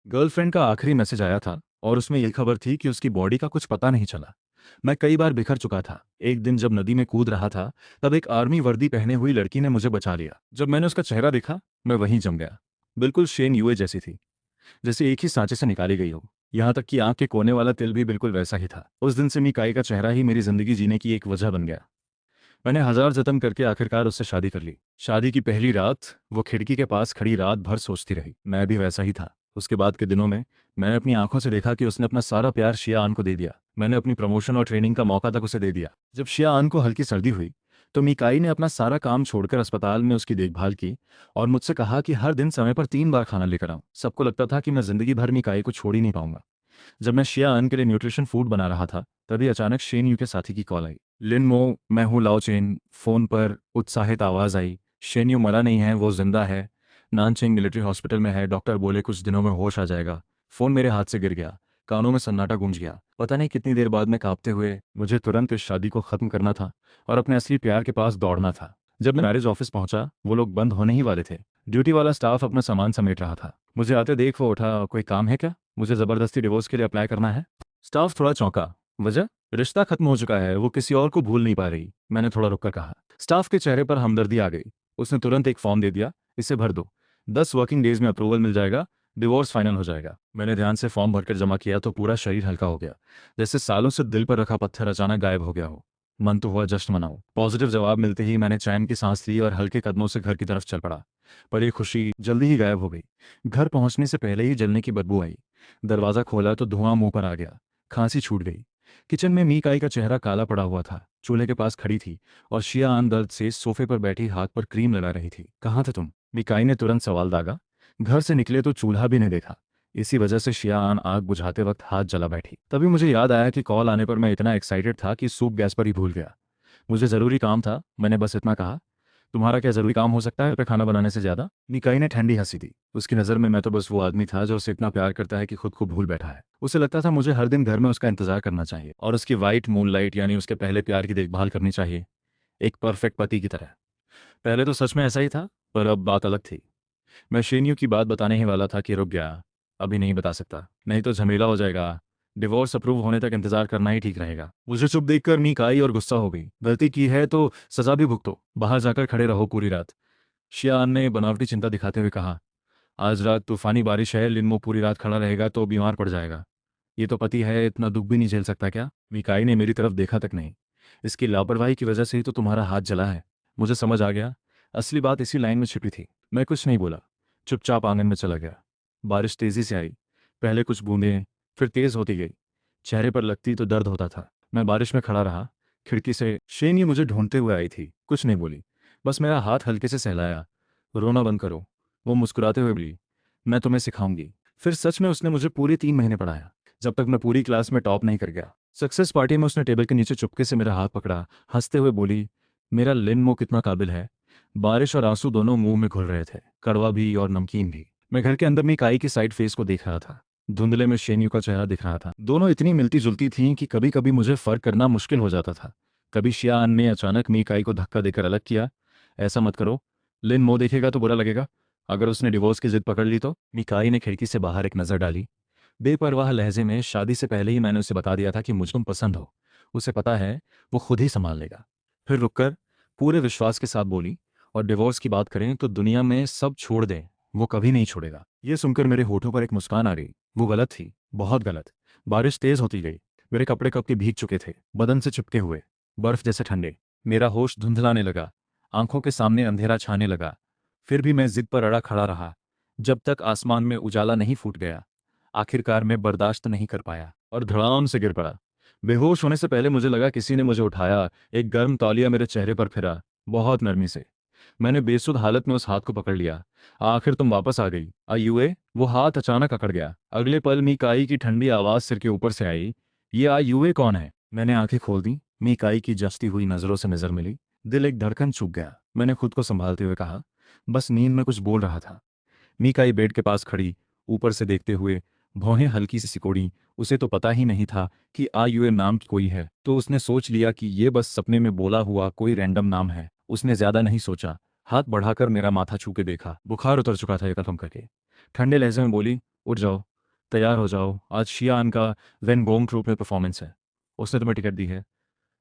Girlfriend का आखिरी message आया था और उसमें यह खबर थी कि उसकी बॉडी का कुछ पता नहीं चला। मैं कई बार बिखर चुका था। एक दिन जब नदी में कूद रहा था, तब एक आर्मी वर्दी पहने हुई लड़की ने मुझे बचा लिया। जब मैंने उसका चेहरा देखा, मैं वहीं जम गया। बिल्कुल शेन यूए जैसी थी, जैसे एक ही सांचे से निकाली गई हो। यहाँ तक कि आंख के कोने वाला तिल भी बिल्कुल वैसा ही था। उस दिन से मिकाई का चेहरा ही मेरी जिंदगी जीने की एक वजह बन गया। मैंने हजार जतन करके आखिरकार उससे शादी कर ली। शादी की पहली रात वो खिड़की के पास खड़ी रात भर सोचती रही। मैं भी वैसा ही था। उसके बाद के दिनों में मैंने अपनी आंखों से देखा कि उसने अपना सारा प्यार शिया आन को दे दिया। मैंने अपनी प्रमोशन और ट्रेनिंग का मौका तक उसे दे दिया। जब शिया आन को हल्की सर्दी हुई, तो मिकाई ने अपना सारा काम छोड़कर अस्पताल में उसकी देखभाल की और मुझसे कहा कि हर दिन समय पर 3 बार खाना लेकर आऊं। सबको लगता था कि मैं जिंदगी भर मिकाई को छोड़ ही नहीं पाऊंगा। जब मैं शिया अन के लिए न्यूट्रिशन फूड बना रहा था, तभी अचानक शेन यू के साथी की कॉल आई। लिन मो, मैं हूँ लाओ चेन। फोन पर उत्साहित आवाज आई, शेन यू मरा नहीं है, वो जिंदा है। नानचिंग मिलिट्री हॉस्पिटल में है, डॉक्टर बोले कुछ दिनों में होश आ जाएगा। फोन मेरे हाथ से गिर गया। कानों में सन्नाटा गूंज गया। पता नहीं कितनी देर बाद में कांपते हुए मुझे तुरंत इस शादी को खत्म करना था और अपने असली प्यार के पास दौड़ना था। जब मैं मैरिज ऑफिस पहुंचा, वो लोग बंद होने ही वाले थे। ड्यूटी वाला स्टाफ अपना सामान समेट रहा था। मुझे आते देख वो उठा, कोई काम है क्या? मुझे ज़बरदस्ती डिवोर्स के लिए अप्लाई करना है। स्टाफ थोड़ा चौंका। वजह? रिश्ता खत्म हो चुका है, वो किसी और को भूल नहीं पा रही। मैंने थोड़ा रुककर कहा। स्टाफ के चेहरे पर हमदर्दी आ गई। उसने तुरंत एक फॉर्म दे दिया, इसे भर दो। 10 वर्किंग डेज में अप्रूवल मिल जाएगा, डिवोर्स फाइनल हो जाएगा। मैंने ध्यान से फॉर्म भरकर जमा किया तो पूरा शरीर हल्का हो गया, जैसे सालों से दिल पर रखा पत्थर अचानक गायब हो गया हो। मन तो हुआ जश्न मनाऊं। पॉजिटिव जवाब मिलते ही मैंने चैन की सांस ली और हल्के कदमों से घर की तरफ चल पड़ा। पर ये खुशी जल्दी ही गायब हो गई। घर पहुंचने से पहले ही जलने की बदबू आई। दरवाजा खोला तो धुआं मुंह पर आ गया। खांसी छूट गई। किचन में मीकाई का चेहरा काला पड़ा हुआ था। चूल्हे के पास खड़ी थी और शिया आन दर्द से सोफे पर बैठी हाथ पर क्रीम लगा रही थी। कहाँ थे तुम? मीकाई ने तुरंत सवाल दागा। घर से निकले तो चूल्हा भी नहीं देखा। इसी वजह से शिया आन आग बुझाते वक्त हाथ जला बैठी। तभी मुझे याद आया कि कॉल आने पर मैं इतना एक्साइटेड था कि सूप गैस पर ही भूल गया। मुझे ज़रूरी काम था। मैंने बस इतना कहा, तुम्हारा क्या ज़रूरी काम हो सकता है पे खाना बनाने से ज़्यादा? निकाई ने ठंडी हंसी दी। उसकी नज़र में मैं तो बस वो आदमी था जो उसे इतना प्यार करता है कि खुद को भूल बैठा है। उसे लगता था मुझे हर दिन घर में उसका इंतजार करना चाहिए और उसकी वाइट मूनलाइट यानी उसके पहले प्यार की देखभाल करनी चाहिए, एक परफेक्ट पति की तरह। पहले तो सच में ऐसा ही था, पर अब बात अलग थी। मैं शेनियों की बात बताने ही वाला था कि रुक गया। अभी नहीं बता सकता, नहीं तो झमेला हो जाएगा। डिवोर्स अप्रूव होने तक इंतजार करना ही ठीक रहेगा। मुझे चुप देखकर नीक आई और गुस्सा हो गई। गलती की है तो सजा भी भुगतो, बाहर जाकर खड़े रहो पूरी रात। शियान ने बनावटी चिंता दिखाते हुए कहा, आज रात तूफानी बारिश है, लिनमो पूरी रात खड़ा रहेगा तो बीमार पड़ जाएगा। ये तो पति है, इतना दुख भी नहीं झेल सकता क्या? मिकाई ने मेरी तरफ देखा तक नहीं। इसकी लापरवाही की वजह से ही तो तुम्हारा हाथ जला है। मुझे समझ आ गया, असली बात इसी लाइन में छिपी थी। मैं कुछ नहीं बोला, चुपचाप आंगन में चला गया। बारिश तेजी से आई। पहले कुछ बूंदें, फिर तेज होती गई। चेहरे पर लगती तो दर्द होता था। मैं बारिश में खड़ा रहा। खिड़की से शेनी मुझे ढूंढते हुए आई थी। कुछ नहीं बोली, बस मेरा हाथ हल्के से सहलाया। रोना बंद करो, वो मुस्कुराते हुए बोली, मैं तुम्हें सिखाऊंगी। फिर सच में उसने मुझे पूरे 3 महीने पढ़ाया, जब तक मैं पूरी क्लास में टॉप नहीं कर गया। सक्सेस पार्टी में उसने टेबल के नीचे चुपके से मेरा हाथ पकड़ा, हंसते हुए बोली, मेरा लिनमो कितना काबिल है। बारिश और आंसू दोनों मुंह में घुल रहे थे, कड़वा भी और नमकीन भी। मैं घर के अंदर में काई की साइड फेस को देख रहा था। धुंधले में शेन्यू का चेहरा दिख रहा था। दोनों इतनी मिलती जुलती थीं कि कभी कभी मुझे फर्क करना मुश्किल हो जाता था। कभी शियान ने अचानक मीकाई को धक्का देकर अलग किया। ऐसा मत करो, लिन मो देखेगा तो बुरा लगेगा। अगर उसने डिवोर्स की जिद पकड़ ली तो? मिकाई ने खिड़की से बाहर एक नज़र डाली, बेपरवाह लहजे में। शादी से पहले ही मैंने उसे बता दिया था कि मुझ तुम पसंद हो। उसे पता है, वो खुद ही संभाल लेगा। फिर रुककर पूरे विश्वास के साथ बोली, और डिवोर्स की बात करें तो दुनिया में सब छोड़ दें, वो कभी नहीं छोड़ेगा। ये सुनकर मेरे होठों पर एक मुस्कान आ गई। वो गलत थी, बहुत गलत। बारिश तेज होती गई। मेरे कपड़े कब के भीग चुके थे, बदन से चिपके हुए, बर्फ जैसे ठंडे। मेरा होश धुंधलाने लगा, आंखों के सामने अंधेरा छाने लगा। फिर भी मैं जिद पर अड़ा खड़ा रहा, जब तक आसमान में उजाला नहीं फूट गया। आखिरकार मैं बर्दाश्त नहीं कर पाया और धड़ाम से गिर पड़ा। बेहोश होने से पहले मुझे लगा किसी ने मुझे उठाया। एक गर्म तौलिया मेरे चेहरे पर फिरा, बहुत नरमी से। मैंने बेसुध हालत में उस हाथ को पकड़ लिया। आखिर तुम वापस आ गई, आयुए। वो हाथ अचानक अकड़ गया। अगले पल मीकाई की ठंडी आवाज सिर के ऊपर से आई, ये आयुए कौन है? मैंने आंखें खोल दी। मीकाई की जचती हुई नजरों से नजर मिली। दिल एक धड़कन चूक गया। मैंने खुद को संभालते हुए कहा, बस नींद में कुछ बोल रहा था। मीकाई बेड के पास खड़ी, ऊपर से देखते हुए, भौहें हल्की सी सिकोड़ी। उसे तो पता ही नहीं था कि आयुए नाम कोई है, तो उसने सोच लिया कि ये बस सपने में बोला हुआ कोई रैंडम नाम है। उसने ज्यादा नहीं सोचा, हाथ बढ़ाकर मेरा माथा छू के देखा। बुखार उतर चुका था एकदम करके। ठंडे लहजे में बोली, उठ जाओ, तैयार हो जाओ, आज शियान का वेन गोंग ट्रूप में परफॉर्मेंस है। उसने तुम्हें टिकट दी है,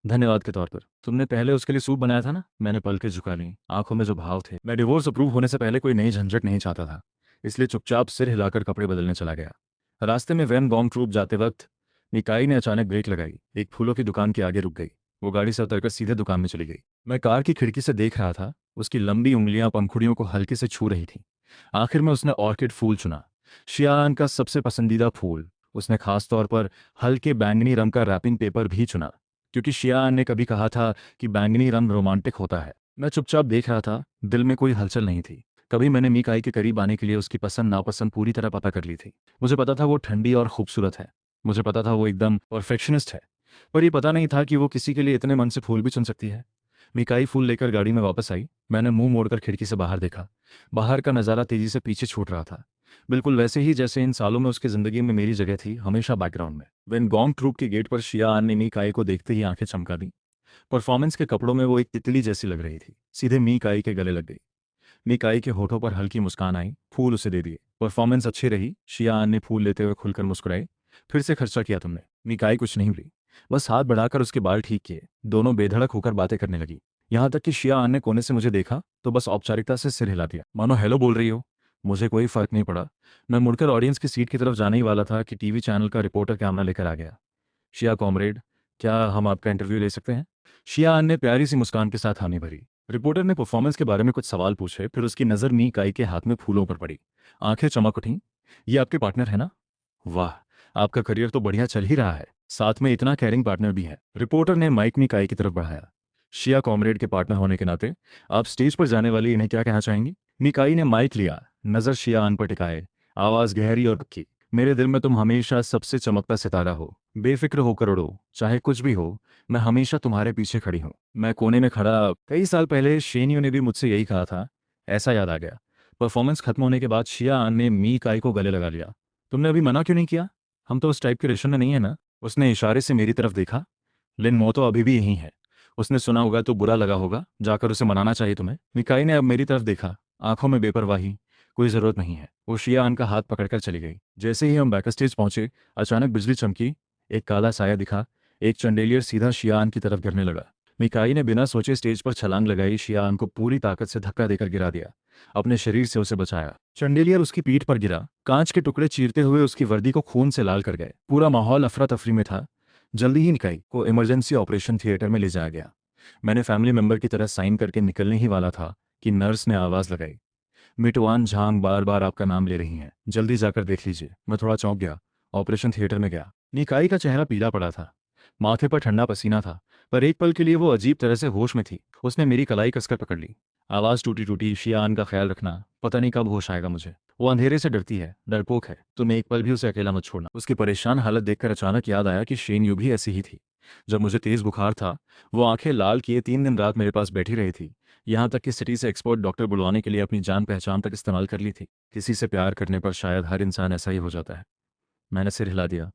धन्यवाद के तौर पर। तुमने पहले उसके लिए सूप बनाया था ना? मैंने पलकें झुका ली, आंखों में जो भाव थे। मैं डिवोर्स अप्रूव होने से पहले कोई नई झंझट नहीं चाहता था, इसलिए चुपचाप सिर हिलाकर कपड़े बदलने चला गया। रास्ते में वैन गॉन्ग ट्रूप जाते वक्त निकाई ने अचानक ब्रेक लगाई, एक फूलों की दुकान के आगे रुक गई। वो गाड़ी से उतरकर सीधे दुकान में चली गई। मैं कार की खिड़की से देख रहा था, उसकी लंबी उंगलियां पंखुड़ियों को हल्के से छू रही थीं। आखिर में उसने ऑर्किड फूल चुना, शियान का सबसे पसंदीदा फूल। उसने खास तौर पर हल्के बैंगनी रंग का रैपिंग पेपर भी चुना, क्योंकि शियान ने कभी कहा था कि बैंगनी रंग रोमांटिक होता है। मैं चुपचाप देख रहा था, दिल में कोई हलचल नहीं थी। कभी मैंने मीकाई के करीब आने के लिए उसकी पसंद नापसंद पूरी तरह पता कर ली थी। मुझे पता था वो ठंडी और खूबसूरत है, मुझे पता था वो एकदम परफेक्शनिस्ट है, पर ये पता नहीं था कि वो किसी के लिए इतने मन से फूल भी चुन सकती है। मीकाई फूल लेकर गाड़ी में वापस आई। मैंने मुंह मोड़कर खिड़की से बाहर देखा। बाहर का नज़ारा तेजी से पीछे छूट रहा था, बिल्कुल वैसे ही जैसे इन सालों में उसकी ज़िंदगी में मेरी जगह थी, हमेशा बैकग्राउंड में। वेन गॉन्ग ट्रूप के गेट पर शियान ने मीकाई को देखते ही आंखें चमका दी। परफॉर्मेंस के कपड़ों में वो एक तितली जैसी लग रही थी, सीधे मीकाई के गले लग गई। मीकाई के होठों पर हल्की मुस्कान आई, फूल उसे दे दिए। परफॉर्मेंस अच्छी रही, शियान ने फूल लेते हुए खुलकर मुस्कुराई। फिर से खर्चा किया तुमने? मीकाई कुछ नहीं बोली, बस हाथ बढ़ाकर उसके बाल ठीक किए। दोनों बेधड़क होकर बातें करने लगी, यहाँ तक कि शियान ने कोने से मुझे देखा तो बस औपचारिकता से सिर हिला दिया, मानो हेलो बोल रही हो। मुझे कोई फर्क नहीं पड़ा। मैं मुड़कर ऑडियंस की सीट की तरफ जाने ही वाला था कि टीवी चैनल का रिपोर्टर कैमरा लेकर आ गया। शिया कॉमरेड, क्या हम आपका इंटरव्यू ले सकते हैं? शियान ने प्यारी सी मुस्कान के साथ हामी भरी। रिपोर्टर ने परफॉर्मेंस के बारे में कुछ सवाल पूछे, फिर उसकी नज़र मी काई के हाथ में फूलों पर पड़ी। आंखें चमक उठीं। ये आपके पार्टनर है ना? वाह, आपका करियर तो बढ़िया चल ही रहा है, साथ में इतना कैरिंग पार्टनर भी है। रिपोर्टर ने माइक मी काई की तरफ बढ़ाया। शिया कॉमरेड के पार्टनर होने के नाते आप स्टेज पर जाने वाली इन्हें क्या कहना चाहेंगी? मिकाई ने माइक लिया, नज़र शियान पर टिकाए, आवाज़ गहरी और पक्की। मेरे दिल में तुम हमेशा सबसे चमकता सितारा हो, बेफिक्र होकर उड़ो, चाहे कुछ भी हो, मैं हमेशा तुम्हारे पीछे खड़ी हूँ। मैं कोने में खड़ा, कई साल पहले शेनियो ने भी मुझसे यही कहा था, ऐसा याद आ गया। परफॉर्मेंस खत्म होने के बाद शियान ने मी काई को गले लगा लिया। तुमने अभी मना क्यों नहीं किया? हम तो उस टाइप के रिलेशन में नहीं है ना? उसने इशारे से मेरी तरफ देखा। लिन मो तो अभी भी यहीं है, उसने सुना होगा तो बुरा लगा होगा, जाकर उसे मनाना चाहिए तुम्हें। मिकाई ने अब मेरी तरफ देखा, आंखों में बेपरवाही। कोई ज़रूरत नहीं है। वो शियान का हाथ पकड़कर चली गई। जैसे ही हम बैक स्टेज पहुंचे, अचानक बिजली चमकी, एक काला साया दिखा, एक चंडेलियर सीधा शियान की तरफ गिरने लगा। मिकाई ने बिना सोचे स्टेज पर छलांग लगाई, शियान को पूरी ताकत से धक्का देकर गिरा दिया, अपने शरीर से उसे बचाया। चंडेलियर उसकी पीठ पर गिरा, कांच के टुकड़े चीरते हुए उसकी वर्दी को खून से लाल कर गए। पूरा माहौल अफरा तफरी में था। जल्दी ही निकाई को इमरजेंसी ऑपरेशन थिएटर में ले जाया गया। मैंने फैमिली मेंबर की तरह साइन करके निकलने ही वाला था कि नर्स ने आवाज़ लगाई, मिटवान झांग बार बार आपका नाम ले रही हैं, जल्दी जाकर देख लीजिए। मैं थोड़ा चौंक गया, ऑपरेशन थिएटर में गया। निकाई का चेहरा पीला पड़ा था, माथे पर ठंडा पसीना था, पर एक पल के लिए वो अजीब तरह से होश में थी। उसने मेरी कलाई कसकर पकड़ ली, आवाज़ टूटी टूटी, शियान का ख्याल रखना, पता नहीं कब होश आएगा मुझे। वो अंधेरे से डरती है, डरपोक है, तुम एक पल भी उसे अकेला मत छोड़ना। उसकी परेशान हालत देखकर अचानक याद आया कि शेन यू भी ऐसी ही थी। जब मुझे तेज़ बुखार था, वो आंखें लाल किए 3 दिन रात मेरे पास बैठी रही थी, यहाँ तक कि सिटी से एक्सपर्ट डॉक्टर बुलवाने के लिए अपनी जान पहचान तक इस्तेमाल कर ली थी। किसी से प्यार करने पर शायद हर इंसान ऐसा ही हो जाता है। मैंने सिर हिला दिया।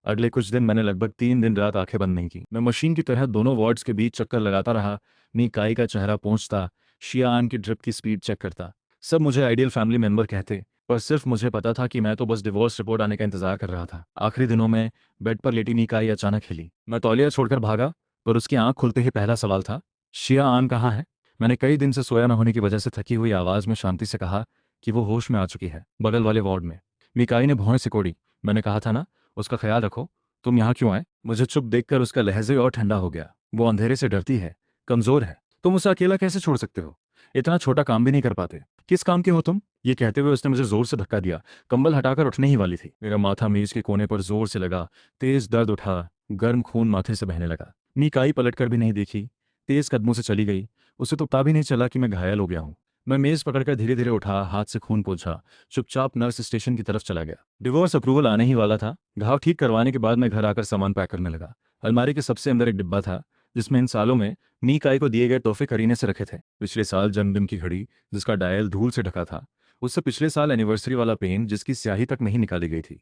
अगले कुछ दिन मैंने लगभग 3 दिन रात आंखें बंद नहीं की। मैं मशीन की तरह दोनों वार्ड्स के बीच चक्कर लगाता रहा। मीकाई का चेहरा पोंछता, शियान की ड्रिप की स्पीड चेक करता। सब मुझे आइडियल फैमिली मेंबर कहते, पर सिर्फ मुझे पता था कि मैं तो बस डिवोर्स रिपोर्ट आने का इंतजार कर रहा था। आखिरी दिनों में बेड पर लेटी मीकाई अचानक हिली। मैं तौलिया छोड़कर भागा, पर उसकी आंख खुलते ही पहला सवाल था, शियान कहाँ है? मैंने कई दिन से सोया न होने की वजह से थकी हुई आवाज़ में शांति से कहा कि वो होश में आ चुकी है, बगल वाले वार्ड में। मीकाई ने भौहें सिकोड़ी। मैंने कहा था ना, उसका ख्याल रखो। तुम यहाँ क्यों आए? मुझे चुप देखकर उसका लहजे और ठंडा हो गया। वो अंधेरे से डरती है, कमजोर है, तुम उसे अकेला कैसे छोड़ सकते हो? इतना छोटा काम भी नहीं कर पाते। किस काम के हो तुम? ये कहते हुए उसने मुझे जोर से धक्का दिया। कंबल हटाकर उठने ही वाली थी। मेरा माथा मेज के कोने पर जोर से लगा, तेज दर्द उठा, गर्म खून माथे से बहने लगा। मीकाई पलटकर भी नहीं देखी, तेज कदमों से चली गई। उसे तो पता भी नहीं चला कि मैं घायल हो गया हूँ। मैं मेज पकड़कर धीरे धीरे उठा, हाथ से खून पोंछा, चुपचाप नर्स स्टेशन की तरफ चला गया। डिवोर्स अप्रूवल आने ही वाला था। घाव ठीक करवाने के बाद मैं घर आकर सामान पैक करने लगा। अलमारी के सबसे अंदर एक डिब्बा था, जिसमें इन सालों में मीकाई को दिए गए तोहफे करीने से रखे थे। पिछले साल जन्मदिन की घड़ी, जिसका डायल धूल से ढका था। उससे पिछले साल एनिवर्सरी वाला पेन, जिसकी स्याही तक नहीं निकाली गई थी।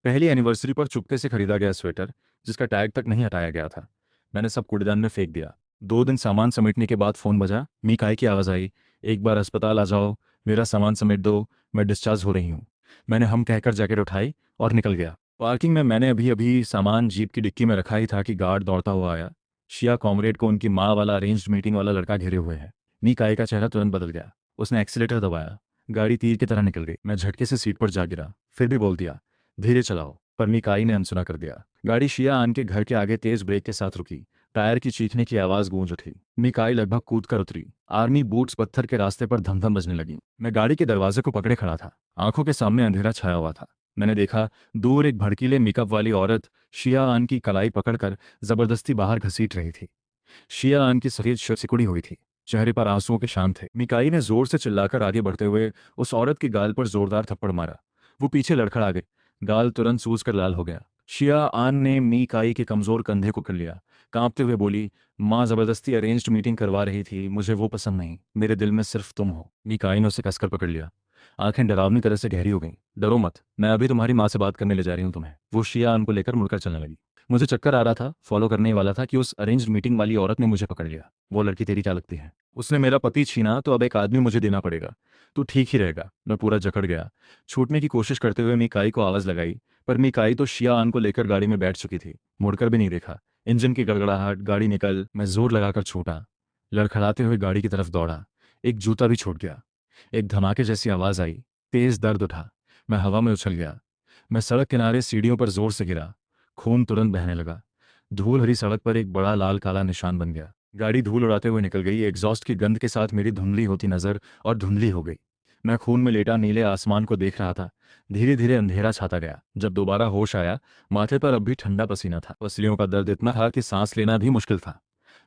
पहली एनिवर्सरी पर चुपके से खरीदा गया स्वेटर, जिसका टैग तक नहीं हटाया गया था। मैंने सब कूड़ेदान में फेंक दिया। 2 दिन सामान समेटने के बाद फ़ोन बजा। मीकाई की आवाज़ आई, एक बार अस्पताल आ जाओ, मेरा सामान समेट दो, मैं डिस्चार्ज हो रही हूँ। मैंने हम कहकर जैकेट उठाई और निकल गया। पार्किंग में मैंने अभी अभी सामान जीप की डिक्की में रखा ही था कि गार्ड दौड़ता हुआ आया। शिया कॉमरेड को उनकी माँ वाला अरेंज्ड मीटिंग वाला लड़का घेरे हुए है। मीकाई का चेहरा तुरंत बदल गया। उसने एक्सीलेटर दबाया। गाड़ी तीर की तरह निकल गई। मैं झटके से सीट पर जा गिरा, फिर भी बोल दिया, धीरे चलाओ। पर मीकाई ने अनसुना कर दिया। गाड़ी शिया आन के घर के आगे तेज ब्रेक के साथ रुकी। टायर की चीखने की आवाज गूंज उठी। मीकाई लगभग कूद कर उतरी। आर्मी बूट्स पत्थर के रास्ते पर धम धम बजने लगी। मैं गाड़ी के दरवाजे को पकड़े खड़ा था। आंखों के सामने अंधेरा छाया हुआ था। मैंने देखा, दूर एक भड़कीले मेकअप वाली औरत शिया आन की कलाई पकड़कर जबरदस्ती बाहर घसीट रही थी। शिया आन की सफेद शर्ट सिकुड़ी हुई थी। चेहरे पर आंसुओं के शान थे। मिकाई ने जोर से चिल्लाकर आगे बढ़ते हुए उस औरत की गाल पर जोरदार थप्पड़ मारा। वो पीछे लड़खड़ा गई। गाल तुरंत सूज कर लाल हो गया। शिया आन ने मीकाई के कमजोर कंधे को कर लिया। कांपते हुए बोली, माँ जबरदस्ती अरेंज्ड मीटिंग करवा रही थी, मुझे वो पसंद नहीं, मेरे दिल में सिर्फ तुम हो। मीकाई ने उसे कसकर पकड़ लिया। आंखें डरावनी तरह से गहरी हो गईं। डरो मत, मैं अभी तुम्हारी माँ से बात करने ले जा रही हूँ तुम्हें। वो शिया आन को लेकर मुड़कर चलने लगी। मुझे चक्कर आ रहा था, फॉलो करने ही वाला था कि उस अरेंज्ड मीटिंग वाली औरत ने मुझे पकड़ लिया। वो लड़की तेरी क्या लगती है? उसने मेरा पति छीना तो अब एक आदमी मुझे देना पड़ेगा। तू ठीक ही रहेगा। मैं पूरा जकड़ गया। छूटने की कोशिश करते हुए मीकाई को आवाज लगाई, पर मीकाई तो शिया आन को लेकर गाड़ी में बैठ चुकी थी। मुड़कर भी नहीं देखा। इंजन की गड़गड़ाहट, गाड़ी निकल। मैं जोर लगाकर छूटा। लड़खड़ाते हुए गाड़ी की तरफ दौड़ा। एक जूता भी छूट गया। एक धमाके जैसी आवाज आई। तेज दर्द उठा। मैं हवा में उछल गया। मैं सड़क किनारे सीढ़ियों पर जोर से गिरा। खून तुरंत बहने लगा। धूल हरी सड़क पर एक बड़ा लाल काला निशान बन गया। गाड़ी धूल उड़ाते हुए निकल गई। एग्जॉस्ट की गंध के साथ मेरी धुंधली होती नजर और धुंधली हो गई। मैं खून में लेटा नीले आसमान को देख रहा था। धीरे धीरे अंधेरा छाता गया। जब दोबारा होश आया, माथे पर अब भी ठंडा पसीना था। पसलियों का दर्द इतना था कि सांस लेना भी मुश्किल था।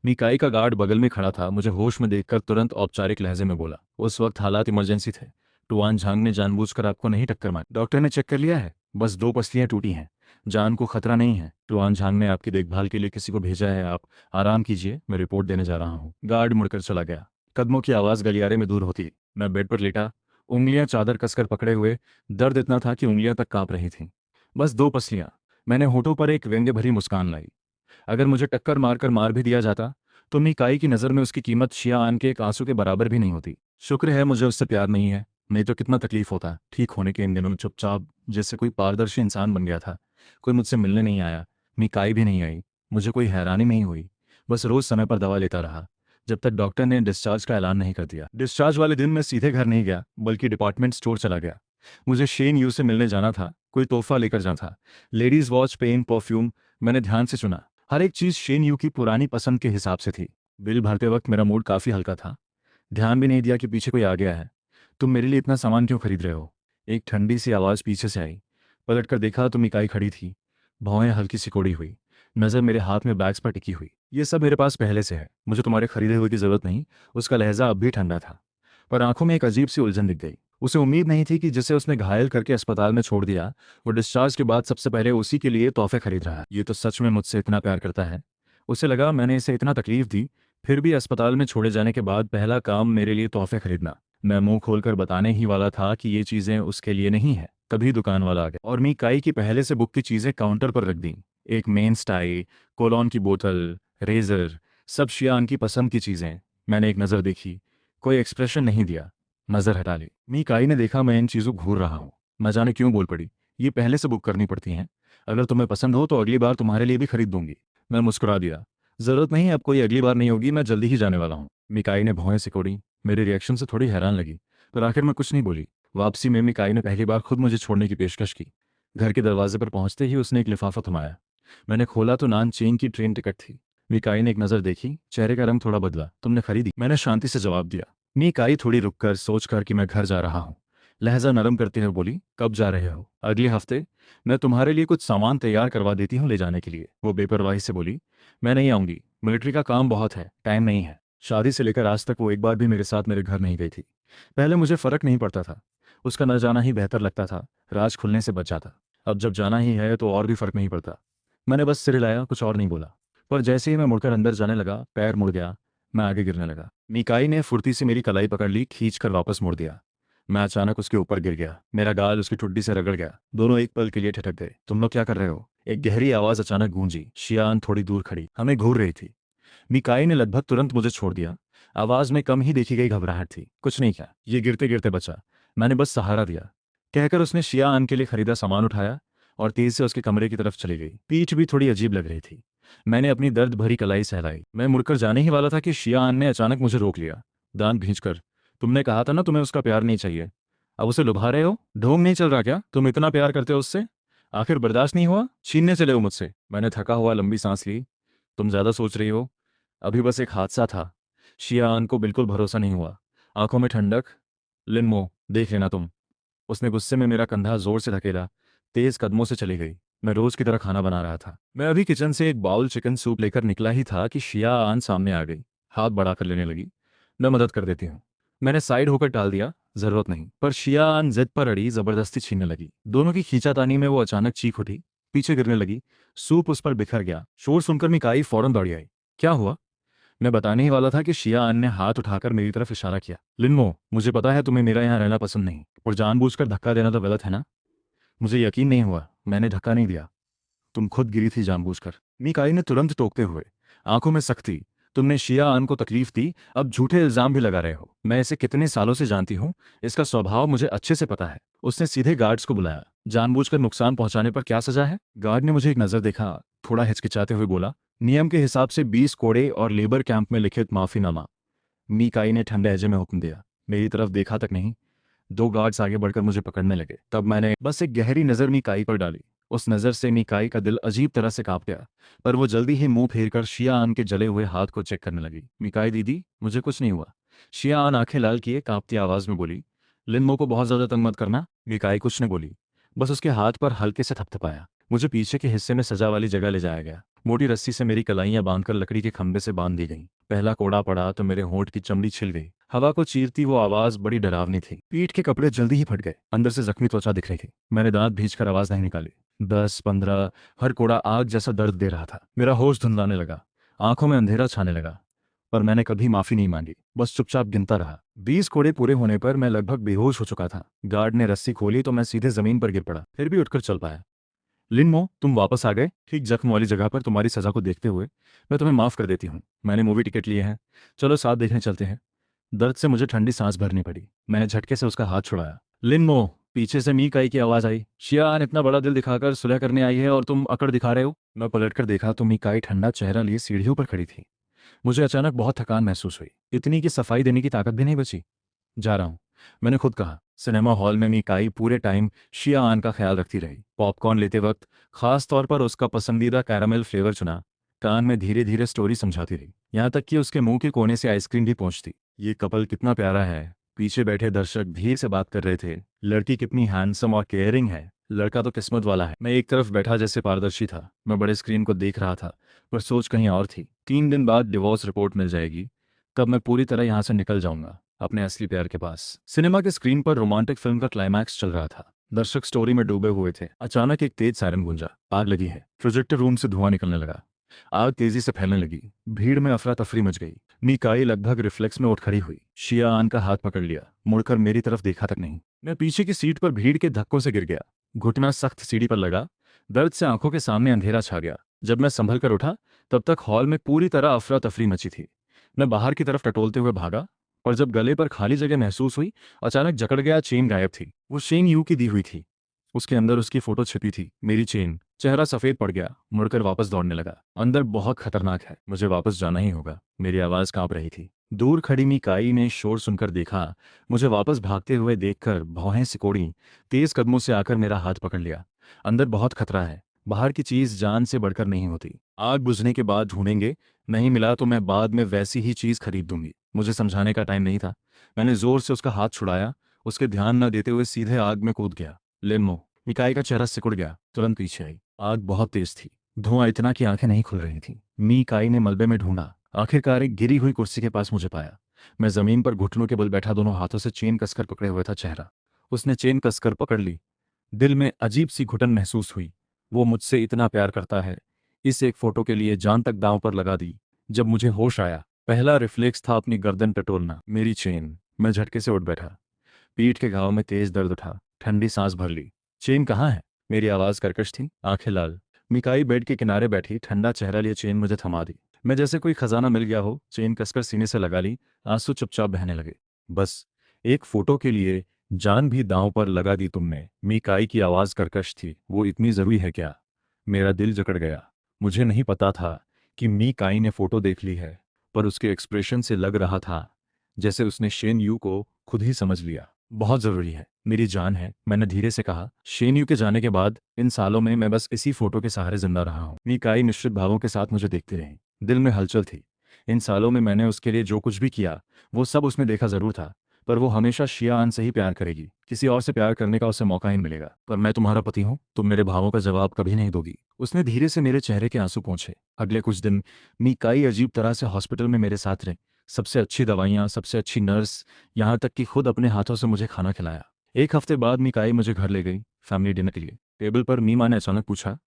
मिकाई का गार्ड बगल में खड़ा था। मुझे होश में देखकर तुरंत औपचारिक लहजे में बोला, उस वक्त हालात इमरजेंसी थे। टुआन झांग ने जानबूझकर आपको नहीं टक्कर मारी। डॉक्टर ने चेक कर लिया है, बस 2 पसलियां टूटी हैं। जान को खतरा नहीं है। टुआन झांग ने आपकी देखभाल के लिए किसी को भेजा है। आप आराम कीजिए, मैं रिपोर्ट देने जा रहा हूँ। गार्ड मुड़कर चला गया। कदमों की आवाज गलियारे में दूर होती। मैं बेड पर लेटा, उंगलियां चादर कसकर पकड़े हुए। दर्द इतना था कि उंगलियां तक कांप रही थीं। बस 2 पसलियां। मैंने होठों पर एक व्यंग्य भरी मुस्कान लाई। अगर मुझे टक्कर मारकर मार भी दिया जाता तो मिकाई की नज़र में उसकी कीमत शिया आन के एक आंसू के बराबर भी नहीं होती। शुक्र है मुझे उससे प्यार नहीं है, नहीं तो कितना तकलीफ होता। ठीक होने के इन दिनों चुपचाप जैसे कोई पारदर्शी इंसान बन गया था। कोई मुझसे मिलने नहीं आया, मिकाई भी नहीं आई। मुझे कोई हैरानी नहीं हुई। बस रोज समय पर दवा लेता रहा, जब तक डॉक्टर ने डिस्चार्ज का ऐलान नहीं कर दिया। डिस्चार्ज वाले दिन मैं सीधे घर नहीं गया, बल्कि डिपार्टमेंट स्टोर चला गया। मुझे शेन यू से मिलने जाना था, कोई तोहफा लेकर जाना था। Ladies watch, pen, perfume. मैंने ध्यान से चुना। हर एक चीज शेन यू की पुरानी पसंद के हिसाब से थी। बिल भरते वक्त मेरा मूड काफी हल्का था। ध्यान भी नहीं दिया कि पीछे कोई आ गया है। तुम मेरे लिए इतना सामान क्यों खरीद रहे हो? एक ठंडी सी आवाज पीछे से आई। पलट कर देखा तो मिकाई खड़ी थी। भौहें हल्की सिकोड़ी हुई, नजर मेरे हाथ में बैग्स पर टिकी हुई। ये सब मेरे पास पहले से है, मुझे तुम्हारे खरीदे हुए की जरूरत नहीं। उसका लहजा अब भी ठंडा था, पर आंखों में एक अजीब सी उलझन दिख गई। उसे उम्मीद नहीं थी कि जिसे उसने घायल करके अस्पताल में छोड़ दिया, वो डिस्चार्ज के बाद सबसे पहले उसी के लिए तोहफे खरीद रहा है। ये तो सच में मुझसे इतना प्यार करता है। उसे लगा मैंने इसे इतना तकलीफ दी, फिर भी अस्पताल में छोड़े जाने के बाद पहला काम मेरे लिए तोहफे खरीदना। मैं मुंह खोलकर बताने ही वाला था कि ये चीजें उसके लिए नहीं है, तभी दुकान वाला आ गया और मीकाई की पहले से बुक की चीजें काउंटर पर रख दी। एक मेन स्टाई, कोलोन की बोतल, रेजर, सब शियान की पसंद की चीजें। मैंने एक नज़र देखी, कोई एक्सप्रेशन नहीं दिया, नजर हटा ली। मीकाई ने देखा मैं इन चीजों घूर रहा हूँ। न जाने क्यों बोल पड़ी, ये पहले से बुक करनी पड़ती हैं। अगर तुम्हें पसंद हो तो अगली बार तुम्हारे लिए भी खरीद दूंगी। मैं मुस्कुरा दिया, जरूरत नहीं, अब कोई अगली बार नहीं होगी, मैं जल्दी ही जाने वाला हूँ। मिकाई ने भौहें सिकोड़ी। मेरे रिएक्शन से थोड़ी हैरान लगी, पर आखिर मैं कुछ नहीं बोली। वापसी में मिकाई ने पहली बार खुद मुझे छोड़ने की पेशकश की। घर के दरवाजे पर पहुंचते ही उसने एक लिफाफा थमाया। मैंने खोला तो नान चेन की ट्रेन टिकट थी। मिकाई ने एक नज़र देखी, चेहरे का रंग थोड़ा बदला। तुमने खरीदी? मैंने शांति से जवाब दिया। मिकाई थोड़ी रुककर सोचकर कि मैं घर जा रहा हूँ, लहजा नरम करते हुए बोली, कब जा रहे हो? अगले हफ्ते। मैं तुम्हारे लिए कुछ सामान तैयार करवा देती हूँ ले जाने के लिए। वो बेपरवाही से बोली, मैं नहीं आऊंगी, मिलिट्री का काम बहुत है, टाइम नहीं है। शादी से लेकर आज तक वो एक बार भी मेरे साथ मेरे घर नहीं गई थी। पहले मुझे फर्क नहीं पड़ता था, उसका न जाना ही बेहतर लगता था, राज खुलने से बच जाता। अब जब जाना ही है तो और भी फर्क नहीं पड़ता। मैंने बस सिर हिलाया, कुछ और नहीं बोला। पर जैसे ही मैं मुड़कर अंदर जाने लगा, पैर मुड़ गया। मैं आगे गिरने लगा। मिकाई ने फुर्ती से मेरी कलाई पकड़ ली, खींच कर वापस मोड़ दिया। मैं अचानक उसके ऊपर गिर गया। मेरा गाल उसकी ठुड्डी से रगड़ गया। दोनों एक पल के लिए ठिठक गए। तुम लोग क्या कर रहे हो? एक गहरी आवाज अचानक गूंजी। शियान थोड़ी दूर खड़ी हमें घूर रही थी। मिकाई ने लगभग तुरंत मुझे छोड़ दिया। आवाज में कम ही देखी गई घबराहट थी। कुछ नहीं किया, ये गिरते गिरते बचा। मैंने बस सहारा दिया। कहकर उसने शिया आन के लिए खरीदा सामान उठाया और तेज से उसके कमरे की तरफ चली गई। पीठ भी थोड़ी अजीब लग रही थी। मैंने अपनी दर्द भरी कलाई सहलाई। मैं मुड़कर जाने ही वाला था कि शिया आन ने अचानक मुझे रोक लिया, दांत भींचकर। तुमने कहा था ना तुम्हें उसका प्यार नहीं चाहिए, अब उसे लुभा रहे हो? ढोंग नहीं चल रहा क्या? तुम इतना प्यार करते हो उससे, आखिर बर्दाश्त नहीं हुआ? छीनने चले हो मुझसे। मैंने थका हुआ लंबी सांस ली। तुम ज्यादा सोच रही हो, अभी बस एक हादसा था। शिया आन को बिल्कुल भरोसा नहीं हुआ, आंखों में ठंडक। लिनमो, देख लेना तुम। उसने गुस्से में मेरा कंधा जोर से धकेला, तेज कदमों से चली गई। मैं रोज की तरह खाना बना रहा था। मैं अभी किचन से एक बाउल चिकन सूप लेकर निकला ही था कि शिया आन सामने आ गई, हाथ बढ़ाकर लेने लगी। मैं मदद कर देती हूँ, मैंने साइड होकर टाल दिया। जरूरत नहीं। पर शिया आन जिद पर अड़ी, जबरदस्ती छीनने लगी। दोनों की खींचातानी में वो अचानक चीख उठी, पीछे गिरने लगी। सूप उस पर बिखर गया। शोर सुनकर मिकाई फौरन दौड़ी आई। क्या हुआ? मैं बताने ही वाला था कि शिया आन ने हाथ उठाकर मेरी तरफ इशारा किया। लिनमो, मुझे पता है तुम्हें मेरा यहाँ रहना पसंद नहीं, और जानबूझकर धक्का देना तो गलत है ना? मुझे यकीन नहीं हुआ, मैंने धक्का नहीं दिया, तुम खुद गिरी थी जानबूझकर। मीकाई ने तुरंत टोकते हुए, आंखों में सख्ती। तुमने शिया आन को तकलीफ दी, अब झूठे इल्जाम भी लगा रहे हो। मैं इसे कितने सालों से जानती हूँ, इसका स्वभाव मुझे अच्छे से पता है। उसने सीधे गार्ड्स को बुलाया। जानबूझकर नुकसान पहुंचाने पर क्या सजा है? गार्ड ने मुझे एक नजर देखा, थोड़ा हिचकिचाते हुए बोला, नियम के हिसाब से 20 कोड़े और लेबर कैंप में लिखित माफीनामा। मीकाई ने ठंडे लहजे में हुक्म दिया। मेरी तरफ देखा तक नहीं। दो गार्ड्स आगे बढ़कर मुझे पकड़ने लगे। तब मैंने बस एक गहरी नज़र मीकाई पर डाली। उस नज़र से मीकाई का दिल अजीब तरह से कांप गया, पर वो जल्दी ही मुंह फेरकर शिया आन के जले हुए हाथ को चेक करने लगी। मिकाई दीदी, मुझे कुछ नहीं हुआ। शिया आन आंखें लाल किए कांपती आवाज में बोली। लिनमो को बहुत ज्यादा तंग मत करना। मिकाई कुछ नहीं बोली, बस उसके हाथ पर हल्के से थपथपाया। मुझे पीछे के हिस्से में सजा वाली जगह ले जाया गया। मोटी रस्सी से मेरी कलाइयां बांधकर लकड़ी के खंभे से बांध दी गईं। पहला कोड़ा पड़ा तो मेरे होंठ की चमड़ी छिल गई। हवा को चीरती वो आवाज बड़ी डरावनी थी। पीठ के कपड़े जल्दी ही फट गए, अंदर से जख्मी त्वचा दिख रही थी। मैंने दांत भींचकर आवाज नहीं निकाली। 10, 15, हर कोड़ा आग जैसा दर्द दे रहा था। मेरा होश धुंधलाने लगा, आंखों में अंधेरा छाने लगा। पर मैंने कभी माफी नहीं मांगी, बस चुपचाप गिनता रहा। 20 कोड़े पूरे होने पर मैं लगभग बेहोश हो चुका था। गार्ड ने रस्सी खोली तो मैं सीधे जमीन पर गिर पड़ा, फिर भी उठकर चल पाया। लिनमो, तुम वापस आ गए ठीक जख्म वाली जगह पर। तुम्हारी सजा को देखते हुए मैं तुम्हें माफ कर देती हूँ। मैंने मूवी टिकट लिए हैं, चलो साथ देखने चलते हैं। दर्द से मुझे ठंडी सांस भरनी पड़ी। मैंने झटके से उसका हाथ छुड़ाया। लिनमो, पीछे से मीकाई की आवाज आई। शिया आन इतना बड़ा दिल दिखाकर सुलह करने आई है और तुम अकड़ दिखा रहे हो। मैं पलटकर देखा तो मीकाई ठंडा चेहरा लिए सीढ़ियों पर खड़ी थी। मुझे अचानक बहुत थकान महसूस हुई, इतनी कि सफाई देने की ताकत भी नहीं बची। जा रहा हूँ, मैंने खुद कहा। सिनेमा हॉल में मीकाई पूरे टाइम शिया आन का ख्याल रखती रही। पॉपकॉर्न लेते वक्त खास तौर पर उसका पसंदीदा कैरामेल फ्लेवर चुना। कान में धीरे धीरे स्टोरी समझाती रही, यहाँ तक कि उसके मुंह के कोने से आइसक्रीम भी पहुंचती। ये कपल कितना प्यारा है। पीछे बैठे दर्शक धीरे से बात कर रहे थे। लड़की कितनी हैंडसम और केयरिंग है, लड़का तो किस्मत वाला है। मैं एक तरफ बैठा जैसे पारदर्शी था। मैं बड़े स्क्रीन को देख रहा था, पर सोच कहीं और थी। 3 दिन बाद डिवोर्स रिपोर्ट मिल जाएगी, तब मैं पूरी तरह यहाँ से निकल जाऊंगा अपने असली प्यार के पास। सिनेमा के स्क्रीन पर रोमांटिक फिल्म का क्लाइमैक्स चल रहा था। दर्शक स्टोरी में डूबे हुए थे। अचानक एक तेज सायरन गूंजा। आग लगी है। प्रोजेक्टर रूम से धुआं निकलने लगा। आग तेजी से फैलने लगी। भीड़ में अफरा तफरी मच गई। मीकाई लगभग रिफ्लेक्स में उठ खड़ी हुई। शिया आन का हाथ पकड़ लिया, मुड़कर मेरी तरफ देखा तक नहीं। मैं पीछे की सीट पर भीड़ के धक्कों से गिर गया। घुटना सख्त सीढ़ी पर लगा। दर्द से आंखों के सामने अंधेरा छा गया। जब मैं संभल कर उठा तब तक हॉल में पूरी तरह अफरा तफरी मची थी। मैं बाहर की तरफ टटोलते हुए भागा, और जब गले पर खाली जगह महसूस हुई, अचानक जकड़ गया चेन गायब थी। वो चेन यू की दी हुई थी, उसके अंदर उसकी फोटो छिपी थी, मेरी चेन। चेहरा सफेद पड़ गया, मुड़कर वापस दौड़ने लगा। अंदर बहुत खतरनाक है, मुझे वापस जाना ही होगा। मेरी आवाज कांप रही थी। दूर खड़ी मीकाई ने शोर सुनकर देखा। मुझे वापस भागते हुए देखकर भौहें सिकोड़ी, तेज कदमों से आकर मेरा हाथ पकड़ लिया। अंदर बहुत खतरा है, बाहर की चीज जान से बढ़कर नहीं होती। आग बुझने के बाद ढूंढेंगे, नहीं मिला तो मैं बाद में वैसी ही चीज खरीद दूंगी। मुझे समझाने का टाइम नहीं था। मैंने जोर से उसका हाथ छुड़ाया, उसके ध्यान न देते हुए सीधे आग में कूद गया। लिनमो, मिकाई का चेहरा सिकुड़ गया, तुरंत पीछे आई। आग बहुत तेज थी, धुआं इतना कि आंखें नहीं खुल रही थी। मीकाई ने मलबे में ढूंढा, आखिरकार एक गिरी हुई कुर्सी के पास मुझे पाया। मैं जमीन पर घुटनों के बल बैठा, दोनों हाथों से चेन कसकर पकड़े हुए था चेहरा। उसने चेन कसकर पकड़ ली। दिल में अजीब सी घुटन महसूस हुई। वो मुझसे इतना प्यार करता है, इस एक फोटो के लिए जान तक दांव पर लगा दी। जब मुझे होश आया, पहला रिफ्लेक्स था अपनी गर्दन टटोलना। मेरी चेन। मैं झटके से उठ बैठा। पीठ के घाव में तेज दर्द उठा, ठंडी सांस भर ली। चेन कहाँ है? मेरी आवाज कर्कश थी, आंखें लाल। मिकाई बेड के किनारे बैठी, ठंडा चेहरा लिए चेन मुझे थमा दी। मैं जैसे कोई खजाना मिल गया हो, चेन कसकर सीने से लगा ली। आंसू चुपचाप बहने लगे। बस एक फोटो के लिए जान भी दांव पर लगा दी तुमने। मीकाई की आवाज़ कर्कश थी। वो इतनी ज़रूरी है क्या? मेरा दिल जकड़ गया। मुझे नहीं पता था कि मीकाई ने फ़ोटो देख ली है, पर उसके एक्सप्रेशन से लग रहा था जैसे उसने शेन यू को खुद ही समझ लिया। बहुत ज़रूरी है, मेरी जान है, मैंने धीरे से कहा। शेन यू के जाने के बाद इन सालों में मैं बस इसी फ़ोटो के सहारे जिंदा रहा हूँ। मीकाई मिश्रित भावों के साथ मुझे देखती रही। दिल में हलचल थी। इन सालों में मैंने उसके लिए जो कुछ भी किया, वो सब उसने देखा ज़रूर था, पर वो हमेशा शियान से ही प्यार करेगी। किसी और से प्यार करने का उसे मौका ही नहीं मिलेगा। पर मैं तुम्हारा पति हूँ, तुम मेरे भावों का जवाब कभी नहीं दोगी। उसने धीरे से मेरे चेहरे के आंसू पोंछे। अगले कुछ दिन मीकाई अजीब तरह से हॉस्पिटल में मेरे साथ रही। सबसे अच्छी दवाइयाँ, सबसे अच्छी नर्स, यहाँ तक कि खुद अपने हाथों से मुझे खाना खिलाया। एक हफ्ते बाद मीकाई मुझे घर ले गई फैमिली डिनर के लिए। टेबल पर मीमा ने अचानक पूछा,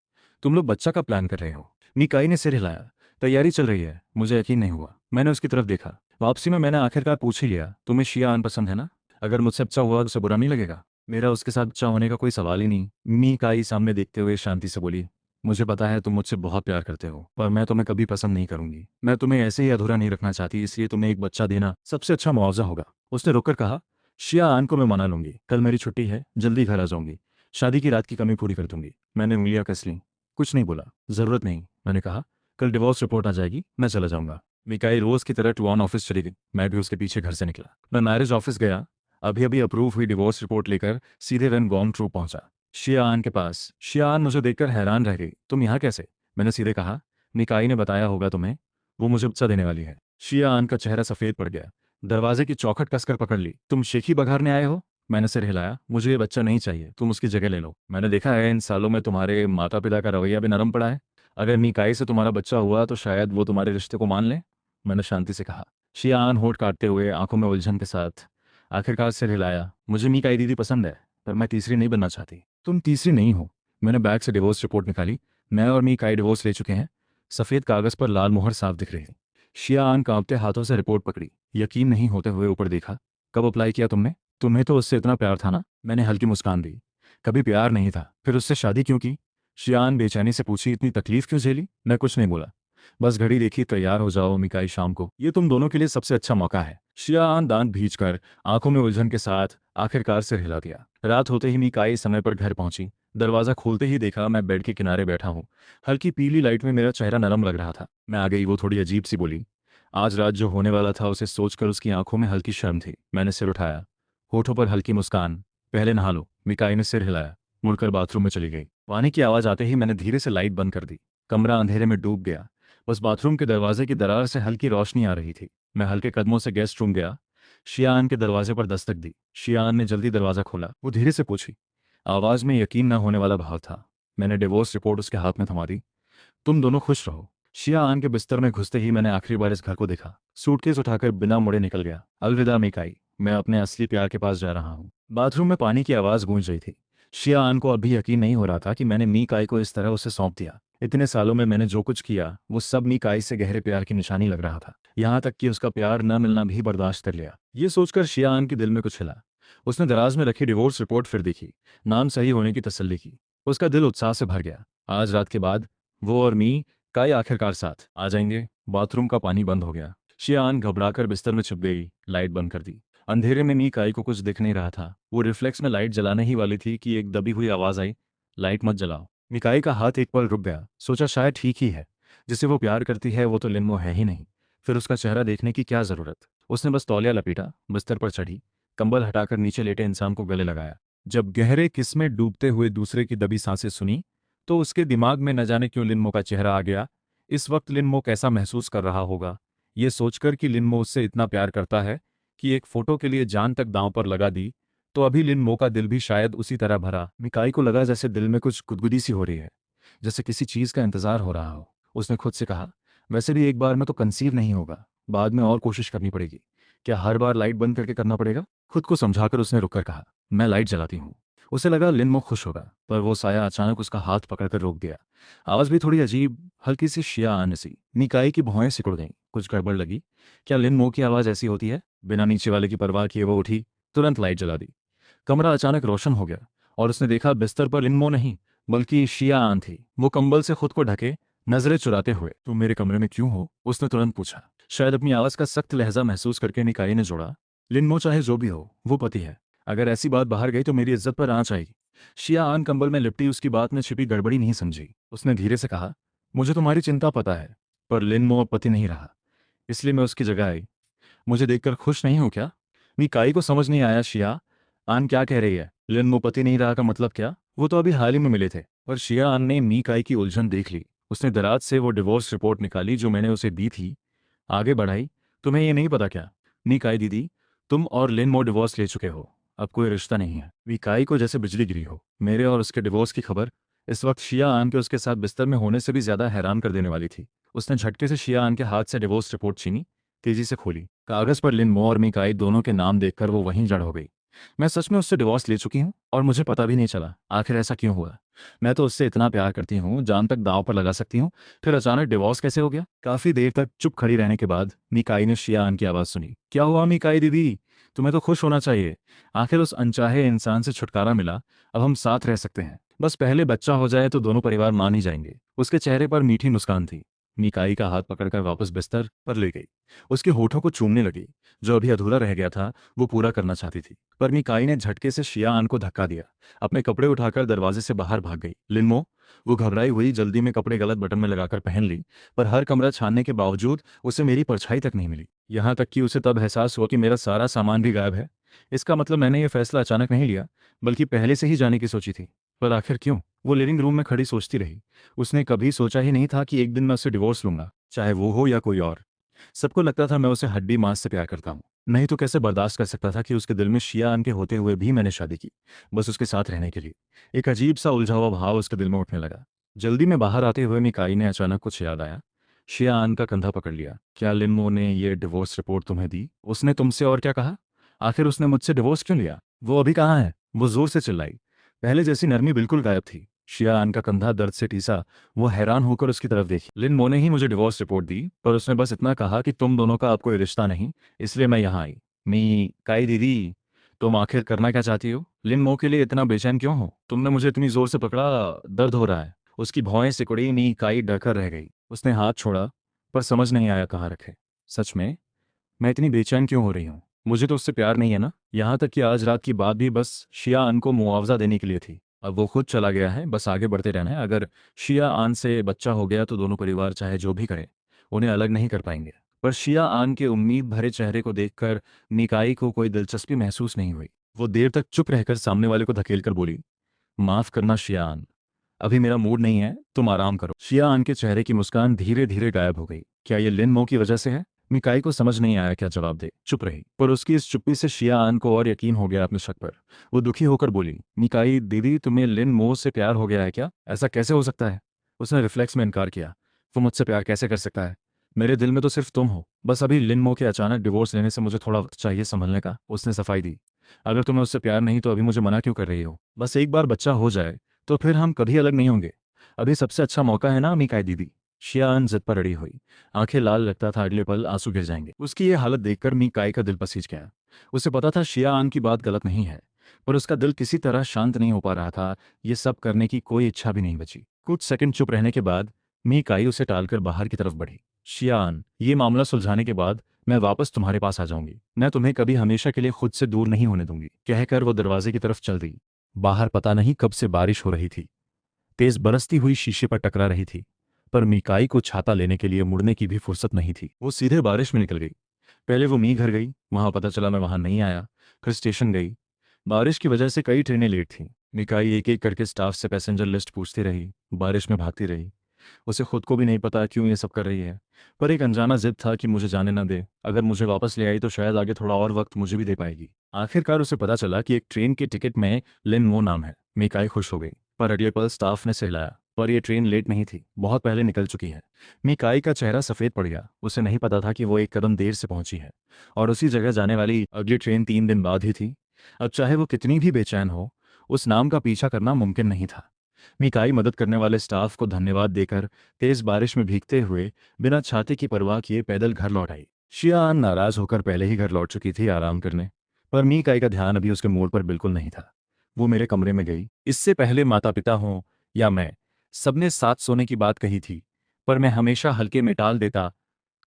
तुम लोग बच्चा का प्लान कर रहे हो? मीकाई ने सिर हिलाया। तैयारी चल रही है। मुझे यकीन नहीं हुआ। मैंने उसकी तरफ देखा। वापसी में मैंने आखिरकार पूछ ही लिया, तुम्हें शियान पसंद है ना? अगर मुझसे बच्चा हुआ तो उसे बुरा नहीं लगेगा? मेरा उसके साथ बच्चा होने का कोई सवाल ही नहीं। मीकाई सामने देखते हुए शांति से बोली, मुझे पता है तुम मुझसे बहुत प्यार करते हो, पर मैं तुम्हें कभी पसंद नहीं करूंगी। मैं तुम्हें ऐसे ही अधूरा नहीं रखना चाहती, इसलिए तुम्हें एक बच्चा देना सबसे अच्छा मुआवजा होगा। उसने रुककर कहा, शियान को मैं मना लूंगी। कल मेरी छुट्टी है, जल्दी घर आ जाऊंगी। शादी की रात की कमी पूरी कर दूंगी। मैंने उंगलियां कस लीं। कुछ नहीं बोला। जरूरत नहीं, मैंने कहा। कल डिवोर्स रिपोर्ट आ जाएगी, मैं चला जाऊंगा। मिकाई रोज की तरह टुआन ऑफिस चली गई। मैं भी उसके पीछे घर से निकला। मैं मैरिज ऑफिस गया। अभी अभी अप्रूव हुई डिवोर्स रिपोर्ट लेकर सीधे वेन गॉन ट्रू पहुंचा, शियान के पास। शियान मुझे देखकर हैरान रह गई। तुम यहाँ कैसे? मैंने सीधे कहा, मिकाई ने बताया होगा तुम्हें, वो मुझे बच्चा देने वाली है। शियान का चेहरा सफेद पड़ गया। दरवाजे की चौखट कसकर पकड़ ली। तुम शेखी बघारने आए हो? मैंने सिर हिलाया। मुझे ये बच्चा नहीं चाहिए, तुम उसकी जगह ले लो। मैंने देखा है इन सालों में तुम्हारे माता पिता का रवैया भी नरम पड़ा है। अगर मीकाई से तुम्हारा बच्चा हुआ तो शायद वो तुम्हारे रिश्ते को मान ले। मैंने शांति से कहा। शियान होठ काटते हुए आंखों में उलझन के साथ आखिरकार सिर हिलाया। मुझे मीकाई दीदी पसंद है, पर मैं तीसरी नहीं बनना चाहती। तुम तीसरी नहीं हो। मैंने बैग से डिवोर्स रिपोर्ट निकाली। मैं और मीकाई डिवोर्स ले चुके हैं। सफ़ेद कागज़ पर लाल मोहर साफ दिख रही थी। शियान कांपते हाथों से रिपोर्ट पकड़ी। यकीन नहीं होते हुए ऊपर देखा। कब अप्लाई किया तुमने? तुम्हें तो उससे इतना प्यार था ना? मैंने हल्की मुस्कान दी। कभी प्यार नहीं था। फिर उससे शादी क्यों की? शियान बेचैनी से पूछी, इतनी तकलीफ क्यों झेली? मैं कुछ नहीं बोला। बस घड़ी देखी, तैयार हो जाओ मिकाई, शाम को। ये तुम दोनों के लिए सबसे अच्छा मौका है। शियान दांत भींचकर आंखों में उलझन के साथ आखिरकार सिर हिला दिया। रात होते ही मिकाई समय पर घर पहुंची। दरवाजा खोलते ही देखा मैं बेड के किनारे बैठा हूँ। हल्की पीली लाइट में मेरा चेहरा नरम लग रहा था। मैं आ गई। वो थोड़ी अजीब सी बोली। आज रात जो होने वाला था उसे सोचकर उसकी आंखों में हल्की शर्म थी। मैंने सिर उठाया, होठों पर हल्की मुस्कान। पहले नहा लो। मिकाई ने सिर हिलाया, मुड़कर बाथरूम में चली गई। पानी की आवाज़ आते ही मैंने धीरे से लाइट बंद कर दी। कमरा अंधेरे में डूब गया। बस बाथरूम के दरवाजे की दरार से हल्की रोशनी आ रही थी। मैं हल्के कदमों से गेस्ट रूम गया। शियान के दरवाजे पर दस्तक दी। शियान ने जल्दी दरवाज़ा खोला। वो धीरे से पूछी। आवाज़ में यकीन न होने वाला भाव था। मैंने डिवोर्स रिपोर्ट उसके हाथ में थमा दी। तुम दोनों खुश रहो। शियान के बिस्तर में घुसते ही मैंने आखिरी बार इस घर को देखा। सूटकेस उठाकर बिना मुड़े निकल गया। अलविदा मिकाई, मैं अपने असली प्यार के पास जा रहा हूँ। बाथरूम में पानी की आवाज़ गूंज रही थी। शियान को अभी यकीन नहीं हो रहा था कि मैंने मीकाई को इस तरह उसे सौंप दिया। इतने सालों में मैंने जो कुछ किया वो सब मीकाई से गहरे प्यार की निशानी लग रहा था। यहाँ तक कि उसका प्यार न मिलना भी बर्दाश्त कर लिया। ये सोचकर शियान के दिल में कुछ हिला। उसने दराज में रखी डिवोर्स रिपोर्ट फिर देखी। नाम सही होने की तसल्ली की। उसका दिल उत्साह से भर गया। आज रात के बाद वो और मी काई आखिरकार साथ आ जाएंगे। बाथरूम का पानी बंद हो गया। शियान घबराकर बिस्तर में छिप गई। लाइट बंद कर दी। अंधेरे में मी काई को कुछ दिख नहीं रहा था। वो रिफ्लेक्स में लाइट जलाने ही वाली थी कि एक दबी हुई आवाज आई, लाइट मत जलाओ। मिकाई का हाथ एक पल रुक गया। सोचा शायद ठीक ही है। जिसे वो प्यार करती है वो तो लिन्मो है ही नहीं। फिर उसका चेहरा देखने की क्या जरूरत। उसने बस तौलिया लपेटा, बिस्तर पर चढ़ी, कंबल हटाकर नीचे लेटे इंसान को गले लगाया। जब गहरे किस में डूबते हुए दूसरे की दबी सांसें सुनी तो उसके दिमाग में न जाने क्यों लिन्मो का चेहरा आ गया। इस वक्त लिन्मो कैसा महसूस कर रहा होगा, ये सोचकर कि लिन्मो उससे इतना प्यार करता है कि एक फोटो के लिए जान तक दांव पर लगा दी, तो अभी लिन्मो का दिल भी शायद उसी तरह भरा। मिकाई को लगा जैसे दिल में कुछ गुदगुदी सी हो रही है, जैसे किसी चीज का इंतजार हो रहा हो। उसने खुद से कहा, वैसे भी एक बार में तो कंसीव नहीं होगा, बाद में और कोशिश करनी पड़ेगी। क्या हर बार लाइट बंद करके करना पड़ेगा? खुद को समझाकर उसने रुककर कहा, मैं लाइट जलाती हूँ। उसे लगा लिन्मो खुश होगा, पर वो साया अचानक उसका हाथ पकड़कर रोक दिया। आवाज भी थोड़ी अजीब, हल्की सी शियान सी। निकाई की भौहें सिकुड़ गईं। कुछ गड़बड़ लगी। क्या लिन्मो की आवाज ऐसी होती है? बिना नीचे वाले की परवाह किए वो उठी, तुरंत लाइट जला दी। कमरा अचानक रोशन हो गया और उसने देखा बिस्तर पर लिन्मो नहीं बल्कि शियान थी। वो कंबल से खुद को ढके, नजरें चुराते हुए। तुम मेरे कमरे में क्यों हो? उसने तुरंत पूछा। शायद अपनी आवाज का सख्त लहजा महसूस करके निकाई ने जोड़ा, लिन्मो चाहे जो भी हो वो पति है। अगर ऐसी बात बाहर गई तो मेरी इज्जत पर आंच आएगी। शिया आन कंबल में लिपटी उसकी बात में छिपी गड़बड़ी नहीं समझी। उसने धीरे से कहा, मुझे तुम्हारी चिंता पता है, पर लिनमो अब पति नहीं रहा, इसलिए मैं उसकी जगह आई। मुझे देखकर खुश नहीं हो क्या? मीकाई को समझ नहीं आया शिया आन क्या कह रही है। लिनमो पति नहीं रहा का मतलब क्या? वो तो अभी हाल ही में मिले थे। पर शिया आन ने मीकाई की उलझन देख ली। उसने दराज से वो डिवोर्स रिपोर्ट निकाली जो मैंने उसे दी थी, आगे बढ़ाई। तुम्हें ये नहीं पता क्या मीकाई दीदी, तुम और लिनमो डिवोर्स ले चुके हो, अब कोई रिश्ता नहीं है। मीकाई को जैसे बिजली गिरी हो। मेरे और उसके डिवोर्स की खबर इस वक्त शिया आन के उसके साथ बिस्तर में होने से भी ज्यादा हैरान कर देने वाली थी। उसने झटके से शिया आन के हाथ से डिवोर्स रिपोर्ट छीनी, तेजी से खोली। कागज पर लिनमो और मीकाई दोनों के नाम देखकर वो वहीं जड़ हो गई। मैं सच में उससे डिवोर्स ले चुकी हूँ और मुझे पता भी नहीं चला। आखिर ऐसा क्यों हुआ? मैं तो उससे इतना प्यार करती हूँ, जान तक दांव पर लगा सकती हूँ, फिर अचानक डिवोर्स कैसे हो गया? काफी देर तक चुप खड़ी रहने के बाद मीकाई ने शिया आन की आवाज सुनी। क्या हुआ मीकाई दीदी? तुम्हें तो खुश होना चाहिए, आखिर उस अनचाहे इंसान से छुटकारा मिला। अब हम साथ रह सकते हैं, बस पहले बच्चा हो जाए तो दोनों परिवार मान ही जाएंगे। उसके चेहरे पर मीठी मुस्कान थी। मीकाई का हाथ पकड़कर वापस बिस्तर पर ले गई। उसके होठों को चूमने लगी। जो अभी अधूरा रह गया था वो पूरा करना चाहती थी, पर मीकाई ने झटके से शिया आन को धक्का दिया। अपने कपड़े उठाकर दरवाजे से बाहर भाग गई। लिनमो, वो घबराई हुई जल्दी में कपड़े गलत बटन में लगाकर पहन ली, पर हर कमरा छानने के बावजूद उसे मेरी परछाई तक नहीं मिली। यहाँ तक कि उसे तब एहसास हुआ कि मेरा सारा सामान भी गायब है। इसका मतलब मैंने ये फैसला अचानक नहीं लिया, बल्कि पहले से ही जाने की सोची थी। पर आखिर क्यों? वो लिविंग रूम में खड़ी सोचती रही। उसने कभी सोचा ही नहीं था कि एक दिन मैं उससे डिवोर्स लूंगा, चाहे वो हो या कोई और। सबको लगता था मैं उसे हड्डी मांस से प्यार करता हूँ। नहीं तो कैसे बर्दाश्त कर सकता था कि उसके दिल में शिया आन के होते हुए भी मैंने शादी की, बस उसके साथ रहने के लिए। एक अजीब सा उलझा हुआ भाव उसके दिल में उठने लगा। जल्दी में बाहर आते हुए मिकाई ने अचानक कुछ याद आया। शिया आन का कंधा पकड़ लिया। क्या लिनमो ने ये डिवोर्स रिपोर्ट तुम्हें दी? उसने तुमसे और क्या कहा? आखिर उसने मुझसे डिवोर्स क्यों लिया? वो अभी कहाँ है? वो जोर से चिल्लाई। पहले जैसी नरमी बिल्कुल गायब थी। शिया आन का कंधा दर्द से टीसा। वो हैरान होकर उसकी तरफ देखी। लिनमो ने ही मुझे डिवोर्स रिपोर्ट दी, पर उसने बस इतना कहा कि तुम दोनों का अब कोई रिश्ता नहीं, इसलिए मैं यहाँ आई। मी काई दीदी, तुम आखिर करना क्या चाहती हो? लिनमो के लिए इतना बेचैन क्यों हो? तुमने मुझे इतनी जोर से पकड़ा, दर्द हो रहा है। उसकी भौएं सिकुड़ी। मी काई डरकर रह गई। उसने हाथ छोड़ा, पर समझ नहीं आया कहाँ रखे। सच में मैं इतनी बेचैन क्यों हो रही हूँ? मुझे तो उससे प्यार नहीं है ना। यहाँ तक कि आज रात की बात भी बस शिया आन को मुआवजा देने के लिए थी। अब वो खुद चला गया है, बस आगे बढ़ते रहना है। अगर शिया आन से बच्चा हो गया तो दोनों परिवार चाहे जो भी करे, उन्हें अलग नहीं कर पाएंगे। पर शिया आन के उम्मीद भरे चेहरे को देखकर निकाई को कोई दिलचस्पी महसूस नहीं हुई। वो देर तक चुप रहकर सामने वाले को धकेलकर बोली, माफ करना शिया आन, अभी मेरा मूड नहीं है, तुम आराम करो। शिया आन के चेहरे की मुस्कान धीरे धीरे गायब हो गई। क्या ये लिन मो की वजह से है? मिकाई को समझ नहीं आया क्या जवाब दे, चुप रही। पर उसकी इस चुप्पी से शिया आन को और यकीन हो गया अपने शक पर। वो दुखी होकर बोली, मिकाई दीदी, तुम्हें लिन मो से प्यार हो गया है क्या? ऐसा कैसे हो सकता है? उसने रिफ्लेक्स में इनकार किया। वो मुझसे प्यार कैसे कर सकता है? मेरे दिल में तो सिर्फ तुम हो। बस अभी लिन मो के अचानक डिवोर्स लेने से मुझे थोड़ा वक्त चाहिए संभलने का। उसने सफाई दी। अगर तुम्हें उससे प्यार नहीं तो अभी मुझे मना क्यों कर रही हो? बस एक बार बच्चा हो जाए तो फिर हम कभी अलग नहीं होंगे। अभी सबसे अच्छा मौका है ना मिकाई दीदी। शियान जिद पर अड़ी हुई। आंखें लाल, लगता था अगले पल आंसू गिर जाएंगे। उसकी ये हालत देखकर मिकाई का दिल पसीज गया। उसे पता था शियान की बात गलत नहीं है, पर उसका दिल किसी तरह शांत नहीं हो पा रहा था। ये सब करने की कोई इच्छा भी नहीं बची। कुछ सेकंड चुप रहने के बाद मिकाई उसे टालकर बाहर की तरफ बढ़ी। शियान, ये मामला सुलझाने के बाद मैं वापस तुम्हारे पास आ जाऊंगी। मैं तुम्हें कभी हमेशा के लिए खुद से दूर नहीं होने दूंगी, कहकर वो दरवाजे की तरफ चल दी। बाहर पता नहीं कब से बारिश हो रही थी। तेज बरसती हुई शीशे पर टकरा रही थी, पर मीकाई को छाता लेने के लिए मुड़ने की भी फुर्सत नहीं थी। वो सीधे बारिश में निकल गई। पहले वो मी घर गई, वहां पता चला मैं वहां नहीं आया। फिर स्टेशन गई। बारिश की वजह से कई ट्रेनें लेट थीं। मीकाई एक एक करके स्टाफ से पैसेंजर लिस्ट पूछती रही, बारिश में भागती रही। उसे खुद को भी नहीं पता क्यों ये सब कर रही है, पर एक अनजाना जिद था कि मुझे जाने ना दे। अगर मुझे वापस ले आई तो शायद आगे थोड़ा और वक्त मुझे भी दे पाएगी। आखिरकार उसे पता चला कि एक ट्रेन के टिकट में लिन वो नाम है। मीकाई खुश हो गई, पर अगले पल स्टाफ ने सहलाया, पर यह ट्रेन लेट नहीं थी, बहुत पहले निकल चुकी है। मीकाई का चेहरा सफ़ेद पड़ गया। उसे नहीं पता था कि वो एक कदम देर से पहुंची है, और उसी जगह जाने वाली अगली ट्रेन 3 दिन बाद ही थी। अब चाहे वो कितनी भी बेचैन हो, उस नाम का पीछा करना मुमकिन नहीं था। मिकाई मदद करने वाले स्टाफ को धन्यवाद देकर तेज बारिश में भीगते हुए बिना छाते की परवाह किए पैदल घर लौट आई। शियान नाराज होकर पहले ही घर लौट चुकी थी आराम करने, पर मीकाई का ध्यान अभी उसके मूड पर बिल्कुल नहीं था। वो मेरे कमरे में गई। इससे पहले माता पिता हों या मैं, सबने साथ सोने की बात कही थी, पर मैं हमेशा हल्के में टाल देता।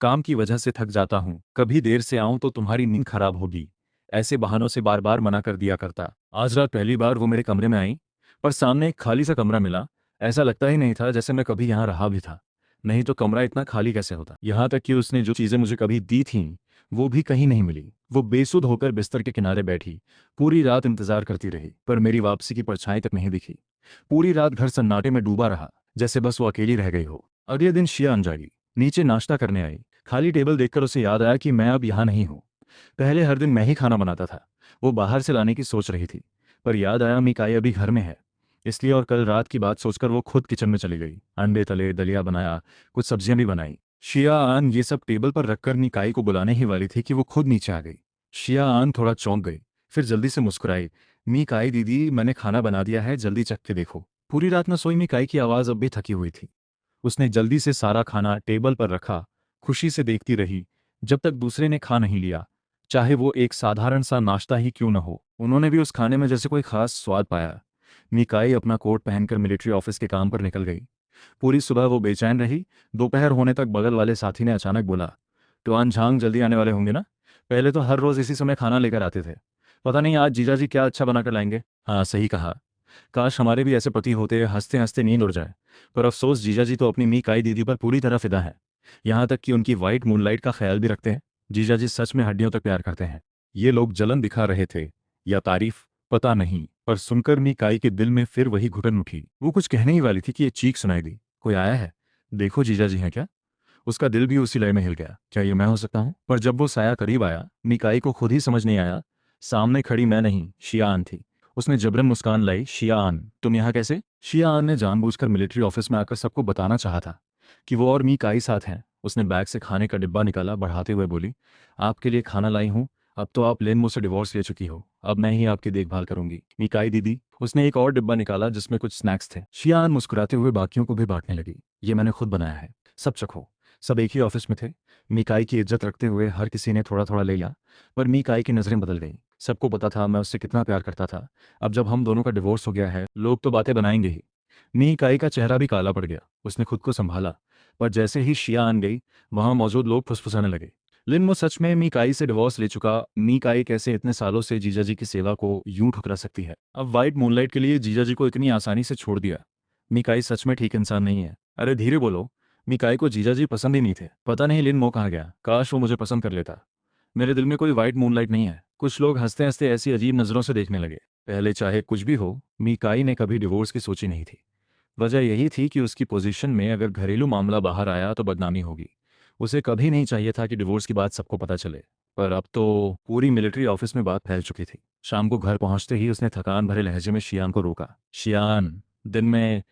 काम की वजह से थक जाता हूँ, कभी देर से आऊं तो तुम्हारी नींद खराब होगी, ऐसे बहानों से बार बार मना कर दिया करता। आज रात पहली बार वो मेरे कमरे में आई, पर सामने एक खाली सा कमरा मिला। ऐसा लगता ही नहीं था जैसे मैं कभी यहाँ रहा भी था। नहीं तो कमरा इतना खाली कैसे होता। यहाँ तक कि उसने जो चीज़ें मुझे कभी दी थीं वो भी कहीं नहीं मिली। वो बेसुध होकर बिस्तर के किनारे बैठी पूरी रात इंतजार करती रही, पर मेरी वापसी की परछाई तक नहीं दिखी। पूरी रात घर सन्नाटे में डूबा रहा, जैसे बस वो अकेली रह गई हो। अगले दिन शिया अंजारी नीचे नाश्ता करने आई। खाली टेबल देखकर उसे याद आया कि मैं अब यहाँ नहीं हूँ। पहले हर दिन मैं ही खाना बनाता था। वो बाहर से लाने की सोच रही थी, पर याद आया मिकाई अभी घर में है। इसलिए और कल रात की बात सोचकर वो खुद किचन में चली गई। अंडे तले, दलिया बनाया, कुछ सब्जियां भी बनाई। शिया आन ये सब टेबल पर रखकर मिकाई को बुलाने ही वाली थी कि वो खुद नीचे आ गई। शिया आन थोड़ा चौंक गई, फिर जल्दी से मुस्कुराई। मिकाई दीदी, मैंने खाना बना दिया है, जल्दी चख के देखो। पूरी रात न सोई मिकाई की आवाज़ अब भी थकी हुई थी। उसने जल्दी से सारा खाना टेबल पर रखा, खुशी से देखती रही जब तक दूसरे ने खा नहीं लिया, चाहे वो एक साधारण सा नाश्ता ही क्यों न हो। उन्होंने भी उस खाने में जैसे कोई खास स्वाद पाया। मिकाई अपना कोट पहनकर मिलिट्री ऑफिस के काम पर निकल गई। पूरी सुबह वो बेचैन रही। दोपहर होने तक बगल वाले साथी ने अचानक बोला, टुआन झांग जल्दी आने वाले होंगे ना? पहले तो हर रोज इसी समय खाना लेकर आते थे। पता नहीं आज जीजा जी क्या अच्छा बनाकर लाएंगे। हाँ, सही कहा। काश हमारे भी ऐसे पति होते, हंसते हंसते नींद उड़ जाए। पर अफसोस, जीजा जी तो अपनी मिकाई दीदी पर पूरी तरह फिदा है। यहाँ तक कि उनकी वाइट मूनलाइट का ख्याल भी रखते हैं। जीजा जी सच में हड्डियों तक प्यार करते हैं। ये लोग जलन दिखा रहे थे या तारीफ, पता नहीं, पर सुनकर मिकाई के दिल में फिर वही घुटन उठी। वो कुछ कहने ही वाली थी कि ये चीख सुनाई दी, कोई आया है, देखो जीजा जी हैं क्या। उसका दिल भी उसी लय में हिल गया। क्या ये मैं हो सकता हूँ? पर जब वो साया करीब आया, मिकाई को खुद ही समझ नहीं आया सामने खड़ी मैं नहीं, शियान थी। उसने जबरन मुस्कान लाई। शियान, तुम यहाँ कैसे? शियान ने जानबूझकर मिलिट्री ऑफिस में आकर सबको बताना चाहा था कि वो और मिकाई साथ हैं। उसने बैग से खाने का डिब्बा निकाला, बढ़ाते हुए बोली, आपके लिए खाना लाई हूँ। अब तो आप लेन मुझसे डिवोर्स ले चुकी हो, अब मैं ही आपकी देखभाल करूंगी। मिकाई दीदी। उसने एक और डिब्बा निकाला जिसमें कुछ स्नैक्स थे। शियान मुस्कुराते हुए बाकियों को भी बांटने लगी। ये मैंने खुद बनाया है, सब चखो। सब एक ही ऑफिस में थे। मिकाई की इज्जत रखते हुए हर किसी ने थोड़ा थोड़ा ले लिया, पर मिकाई की नज़रें बदल गईं। सबको पता था मैं उससे कितना प्यार करता था। अब जब हम दोनों का डिवोर्स हो गया है, लोग तो बातें बनाएंगे ही। मिकाई का चेहरा भी काला पड़ गया। उसने खुद को संभाला, पर जैसे ही शिया आन गई, वहां मौजूद लोग फुसफुसाने लगे। लिन सच में मिकाई से डिवोर्स ले चुका। मिकाई कैसे इतने सालों से जीजा जी की सेवा को यूं ठुकरा सकती है? अब वाइट मूनलाइट के लिए जीजा जी को इतनी आसानी से छोड़ दिया। मिकाई सच में ठीक इंसान नहीं है। अरे धीरे बोलो। मिकाई को जीजा जी पसंद ही नहीं थे। पता नहीं लिन मो कहाँ गया। काश वो मुझे पसंद कर लेता। मेरे दिल में कोई वाइट मूनलाइट नहीं है। कुछ लोग हंसते हंसते ऐसी अजीब नजरों से देखने लगे। पहले चाहे कुछ भी हो, मिकाई ने कभी डिवोर्स की सोची नहीं थी। वजह यही थी कि उसकी पोजीशन में अगर घरेलू मामला बाहर आया तो बदनामी होगी। उसे कभी नहीं चाहिए था कि डिवोर्स की बात सबको पता चले। पर अब तो पूरी मिलिट्री ऑफिस में बात फैल चुकी थी। शाम को घर पहुंचते ही उसने थकान भरे लहजे में शियान को रोका। शियान, दिन में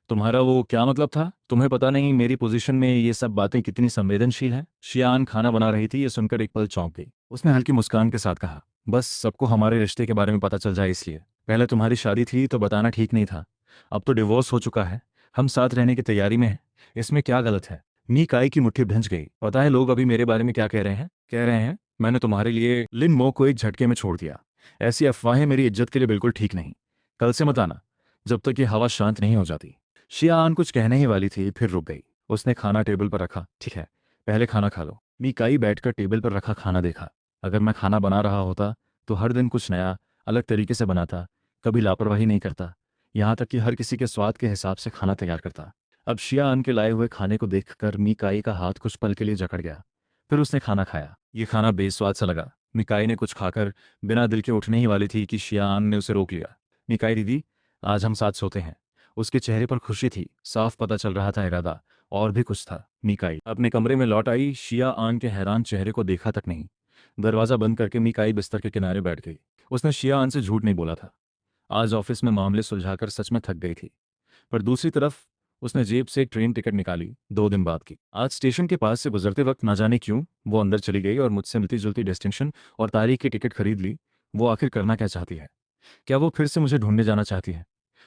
तुम्हारा वो क्या मतलब था? तुम्हें पता नहीं मेरी पोजीशन में ये सब बातें कितनी संवेदनशील हैं? शियान खाना बना रही थी। ये सुनकर एक पल चौंक गई। उसने हल्की मुस्कान के साथ कहा, बस सबको हमारे रिश्ते के बारे में पता चल जाए इसलिए। पहले तुम्हारी शादी थी तो बताना ठीक नहीं था। अब तो डिवोर्स हो चुका है, हम साथ रहने की तैयारी में हैं। इसमें क्या गलत है? मीकाई की मुट्ठी भंज गई। पता है लोग अभी मेरे बारे में क्या कह रहे हैं? कह रहे हैं मैंने तुम्हारे लिए लिन मो को एक झटके में छोड़ दिया। ऐसी अफवाहें मेरी इज्जत के लिए बिल्कुल ठीक नहीं। कल से मत आना जब तक ये हवा शांत नहीं हो जाती। शियान कुछ कहने ही वाली थी, फिर रुक गई। उसने खाना टेबल पर रखा। ठीक है, पहले खाना खा लो। मीकाई बैठकर टेबल पर रखा खाना देखा। अगर मैं खाना बना रहा होता तो हर दिन कुछ नया, अलग तरीके से बनाता, कभी लापरवाही नहीं करता, यहाँ तक कि हर किसी के स्वाद के हिसाब से खाना तैयार करता। अब शियान के लाए हुए खाने को देखकर मीकाई का हाथ कुछ पल के लिए जकड़ गया। फिर उसने खाना खाया। ये खाना बेस्वाद सा लगा। मिकाई ने कुछ खाकर बिना दिल के उठने ही वाली थी कि शियान ने उसे रोक लिया। मिकाई दीदी, आज हम साथ सोते हैं। उसके चेहरे पर खुशी थी, साफ पता चल रहा था इरादा और भी कुछ था। मिकाई अपने कमरे में लौट आई। शिया आन के हैरान चेहरे को देखा तक नहीं। दरवाजा बंद करके मिकाई बिस्तर के किनारे बैठ गई। उसने शिया आन से झूठ नहीं बोला था। आज ऑफिस में मामले सुलझाकर सच में थक गई थी। पर दूसरी तरफ उसने जेब से एक ट्रेन टिकट निकाली, 2 दिन बाद की। आज स्टेशन के पास से गुजरते वक्त ना जाने क्यों वो अंदर चली गई और मुझसे मिलती जुलती डेस्टिनेशन और तारीख की टिकट खरीद ली। वो आखिर करना क्या चाहती है? क्या वो फिर से मुझे ढूंढने जाना चाहती है?